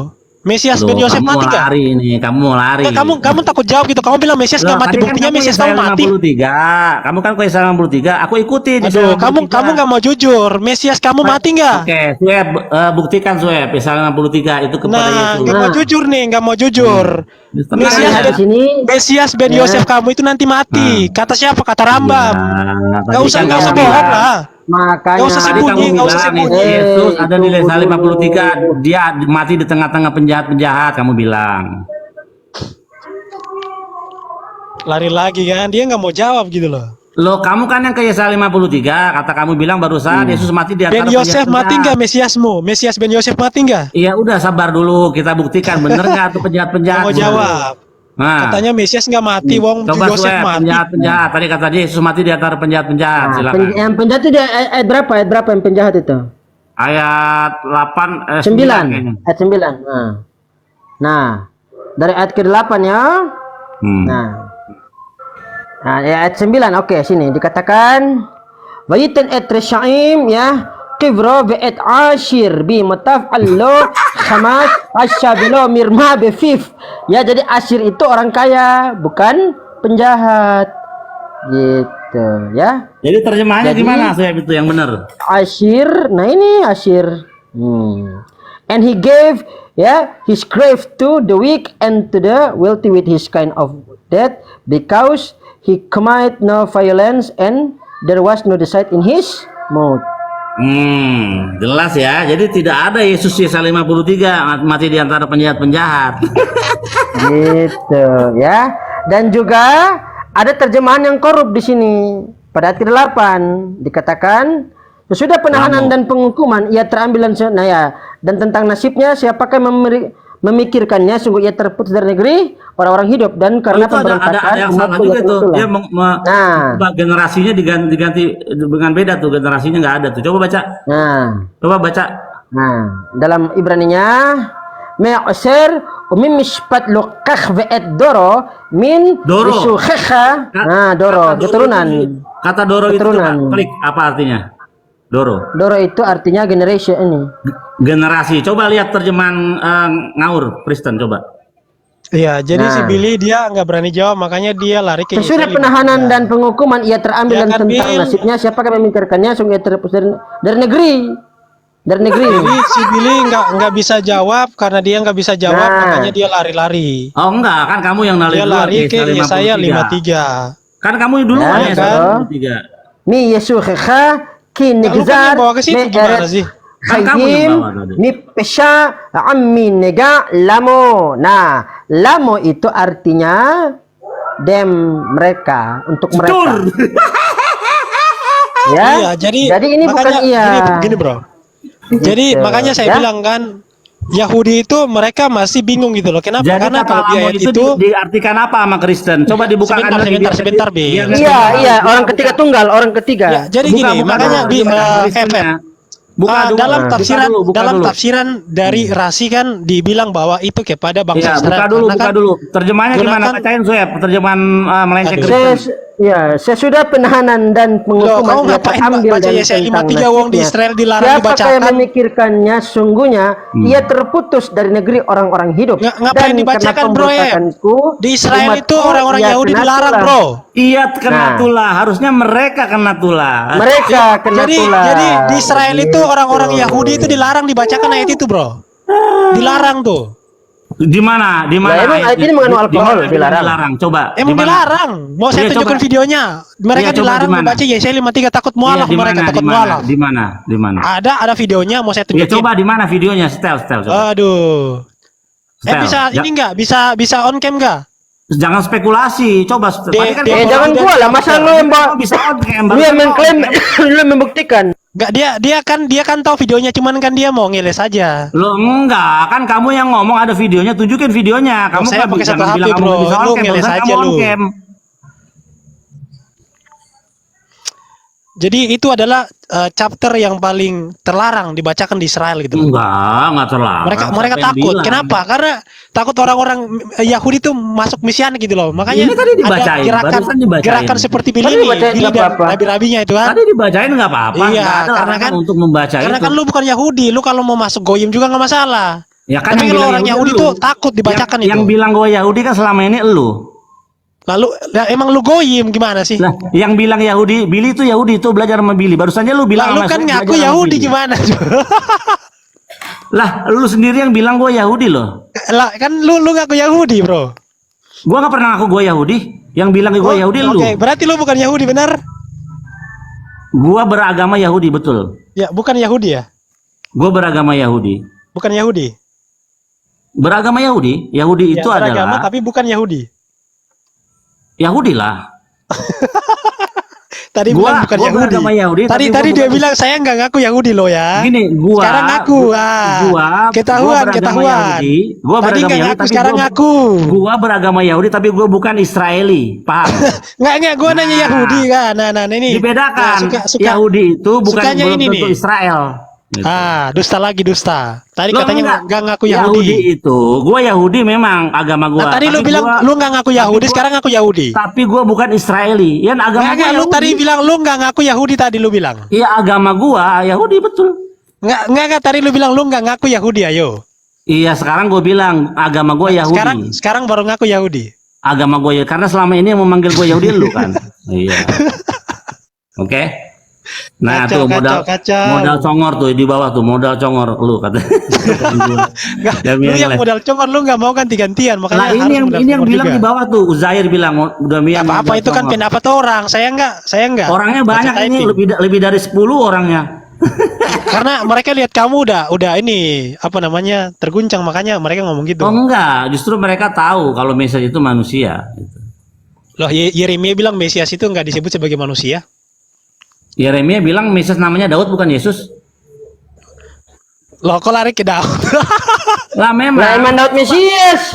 Mesias ben Loh, Yosef kamu mati mau nggak? lari nih, kamu mau lari. Enggak, kamu takut jawab gitu. Kamu bilang Mesias nggak mati. Tadi kan Buktinya kamu Mesias Yesaya kamu mati. 53. Kamu kan ke Yesaya 53, aku ikuti di Aduh, Yesaya 53. kamu nggak mau jujur. Mesias kamu mati nggak? Oke, Sueb, buktikan Sueb Yesaya 53 itu kepada Nah, Yesus. nggak mau jujur nih, nggak mau jujur. Tenang Mesias ya. Di sini Mesias ben Ya. Yosef kamu itu nanti mati. Kata siapa? Kata Rambam. Nah, Nggak tadi usah kan nggak kamu usah bohong bilang- lah. makanya Nggak usah Tadi sembunyi, kamu nggak usah bilang sembunyi. Yesus ada di tunggu Yesaya dulu. 53, dia mati di tengah-tengah penjahat-penjahat, kamu bilang. Lari lagi kan? Dia nggak mau jawab gitu loh. Loh, kamu kan yang ke Yesaya 53, kata kamu bilang barusan Yesus mati di antara Ben Yosef mati nggak penjahat-penjahat. Mesiasmu? Mesias Ben Yosef mati nggak? Iya, udah sabar dulu, kita buktikan bener nggak tuh penjahat-penjahat. Nggak mau jawab. Nah, Katanya Mesias nggak mati, wong coba Yosef Sueb, mati. penjahat-penjahat. Tadi kata dia Yesus mati di antara penjahat-penjahat. Nah, Silakan. yang penjahat itu ayat berapa? Ayat berapa yang penjahat itu? Ayat 8 9. kayaknya. Ayat 9. Nah, dari ayat ke-8 ya. Hmm. Nah, ayat 9. Oke, sini dikatakan Waitan et reshaim ya. Qibra bi et ashir bi mataf allo khamas asyabilo mirma befif. Ya, jadi Asyir itu orang kaya, bukan penjahat. Gitu ya. Jadi terjemahannya Jadi- gimana Sueb itu yang benar? Asyir, nah ini Asyir. And he gave his grave to the weak and to the wealthy with his kind of death, because he committed no violence and there was no deceit in his mouth. Jelas ya. Jadi tidak ada Yesus Yesaya 53 mati di antara penjahat-penjahat. Gitu ya. Dan juga ada terjemahan yang korup di sini. Pada ayat ke-8 dikatakan sesudah penahanan dan penghukuman ia terambil dan tentang nasibnya siapakah memikirkannya, sungguh ia terputus dari negeri orang-orang hidup dan karena Itu ada yang salah umatku juga yaitu tuh. itulah. Dia Nah. coba generasinya diganti dengan beda tuh, generasinya nggak ada tuh. Coba baca. Coba baca. Nah, dalam Ibraninya Me'asir umim mishpat lokakh ve'et doro min Doro. bisukhekha. Nah, Kata doro, Doro keturunan. itu- Kata Doro itu Keturunan. coba klik apa artinya? Doro. Doro itu artinya generation ini. Generasi. Coba lihat terjemahan Ngaur Kristen coba. Iya, jadi si Nah. Billy dia nggak berani jawab, makanya dia lari ke Sesudah Yesaya penahanan 53. dan penghukuman ia terambil Ya dan kan, tentang Bil? nasibnya siapakah yang memikirkannya sungguh ia terhapus dari negeri. Dari negeri. Jadi si Billy nggak bisa jawab, karena dia nggak bisa jawab, Nah. makanya dia lari-lari. Oh enggak, kan kamu yang nalih Dia duluan lari ke Yesaya 53. Kan kamu duluan Ya, ya, kan? 53. Mi Yesukha ki Nah, lu kan nigzar yang bawa ke situ gimana sih? Kan kamu yang Hayyim bawa tadi. mi pesha ammi nega lamo. Nah, lamo itu artinya dem mereka, untuk mereka. Ya. Iya, jadi ini bukan makanya iya. gini bro. Jadi Gitu, makanya saya ya. bilang kan, Yahudi itu mereka masih bingung gitu loh. Kenapa? Jadi Karena kata kalau di lamo ayat itu itu diartikan apa sama Kristen? Coba dibukakan lagi. sebentar, Bil. Iya, iya, orang ketiga tunggal, orang Ya, ketiga. jadi gini, makanya di Kristennya. dalam tafsiran buka dalam dulu. tafsiran dari Rasi kan dibilang bahwa itu kepada bangsa Iya, Israel. buka dulu, Karena buka kan dulu. Terjemahannya gimana? gunakan- Bacain Sueb, terjemahan melenceng Aduh. Kristen. Sesudah penahanan dan Loh, kamu penghukuman ia ngapain terambil baca dan Yesaya tentang 53 wong di nasibnya. Israel dilarang Siapakah yang dibacakan? memikirkannya sungguhnya ia terputus dari negeri orang-orang hidup. Ngapain dibacakan, bro, ya? Di Israel itu orang-orang Yahudi dilarang, bro. Iya, kena Nah. tulah. Harusnya mereka kena tulah. Mereka kena tulah. Jadi di Israel itu orang-orang Yahudi itu dilarang dibacakan ayat itu, bro. Dilarang tuh. Di mana? Di mana? Lah, emang ayat ini mengandung Di alkohol, mana dilarang. Coba. Emang di mana? dilarang. Mau saya Iya, tunjukkan coba. videonya. Mereka Iya, coba dilarang di mana? membaca Yesaya 53, takut Iya, mualaf di mereka, mana? takut Di mana? mualaf. Di mana? Di mana? Ada videonya, mau saya Ya tunjukin. coba di mana videonya? Setel. Coba. Aduh. Setel. Bisa Ya, ini enggak? Bisa on cam enggak? Jangan spekulasi. Coba. Tadi kan kamu jangan bilang gua lah, masa lu yang bawa. kamu bisa on cam. Lu yang Barusan mengklaim, on cam. lu yang membuktikan. Enggak, dia kan tahu videonya, cuman kan dia mau ngeles aja. Lo enggak, kan kamu yang ngomong ada videonya, tunjukin videonya. Kamu saya kan pakai satu jangan HP, bilang kamu bro. nggak bisa on Lu cam, ngeles barusan aja, kamu on lu. cam. Jadi itu adalah chapter yang paling terlarang dibacakan di Israel gitu. Enggak terlarang. Mereka Siapa yang takut. bilang? Kenapa? Karena takut orang-orang Yahudi itu masuk misianik gitu loh. Makanya Ini tadi ada dibacain, barusan dibacain. gerakan seperti Tadi Billy dibacain, ini, nggak dan apa-apa. rabi-rabinya itu kan. Tadi dibacain nggak apa-apa. Iya, nggak ada karena larangan kan untuk membaca karena itu. kan lu bukan Yahudi, lu kalau mau masuk goyim juga nggak masalah. Ya kan Tapi yang kalau bilang orang Yahudi lu. tuh takut dibacakan Yang itu. bilang gue Yahudi kan selama ini elu. Lalu emang lu goyim gimana sih? Lah, yang bilang Yahudi, Billy itu Yahudi itu belajar sama Billy. Barusannya lu bilang Lalu sama kan saya ngaku belajar sama Yahudi Billy. gimana? Lah, lu sendiri yang bilang gue Yahudi loh. Lah kan lu ngaku Yahudi, bro. Gue nggak pernah ngaku gue Yahudi. Yang bilang gue Yahudi lu. Oke, berarti lu bukan Yahudi, benar? Gue beragama Yahudi betul. Ya, bukan Yahudi ya? Gue beragama Yahudi. Bukan Yahudi. Beragama Yahudi. Yahudi itu Ya, beragama adalah tapi bukan Yahudi. Yahudi lah. Tadi Gua- bilang bukan gua Yahudi. beragama Yahudi, Tadi tapi gua dia bukan- bilang saya nggak ngaku Yahudi loh ya. Gini, gua Sekarang ngaku. Ketahuan. Gua Tadi beragama nggak Yahudi, ngaku, tapi sekarang ngaku. Gua beragama Yahudi tapi gua bukan Israeli, paham? Nggak, gue nanya Yahudi kan. Nah, ini. Dibedakan. Nah, suka. Yahudi itu bukan sukanya belum ini tentu nih. Israel. Gitu. Dusta lagi dusta. Tadi Lo katanya enggak. nggak ngaku Yahudi. itu, gua Yahudi memang agama gua. Nah, tadi lu Tapi bilang gua- lu nggak ngaku Yahudi, gua- sekarang ngaku Yahudi. Tapi gua bukan Israeli. Ya agama Nggak, gua lu Yahudi. tadi bilang lu nggak ngaku Yahudi tadi lu bilang. Iya agama gua Yahudi betul. Nggak, tadi lu bilang lu nggak ngaku Yahudi, ayo. Iya sekarang gua bilang agama gua Yahudi. Sekarang baru ngaku Yahudi. Agama gue karena selama ini yang memanggil gue Yahudi lu kan. Iya. Oke. Nah Kacau, tuh kacau. modal congor tuh di bawah tuh modal congor lu kata. Nggak, lu yang modal congor lu nggak mau ganti-gantian, Nah makanya ini harus modal yang congor bilang juga. di bawah tuh Uzair bilang udah Nggak apa-apa itu kan pendapat orang. Saya enggak. Orangnya banyak Baca ini typing. lebih dari 10 orangnya. Karena mereka lihat kamu udah ini apa namanya terguncang, makanya mereka ngomong gitu. Oh enggak, justru mereka tahu kalau Mesias itu manusia. Gitu. Loh, Yeremia bilang Mesias itu nggak disebut sebagai manusia. Yeremia bilang Mesias namanya Daud bukan Yesus. Loh, kok lari ke Daud? Lah memang. Lah emang Daud Mesias.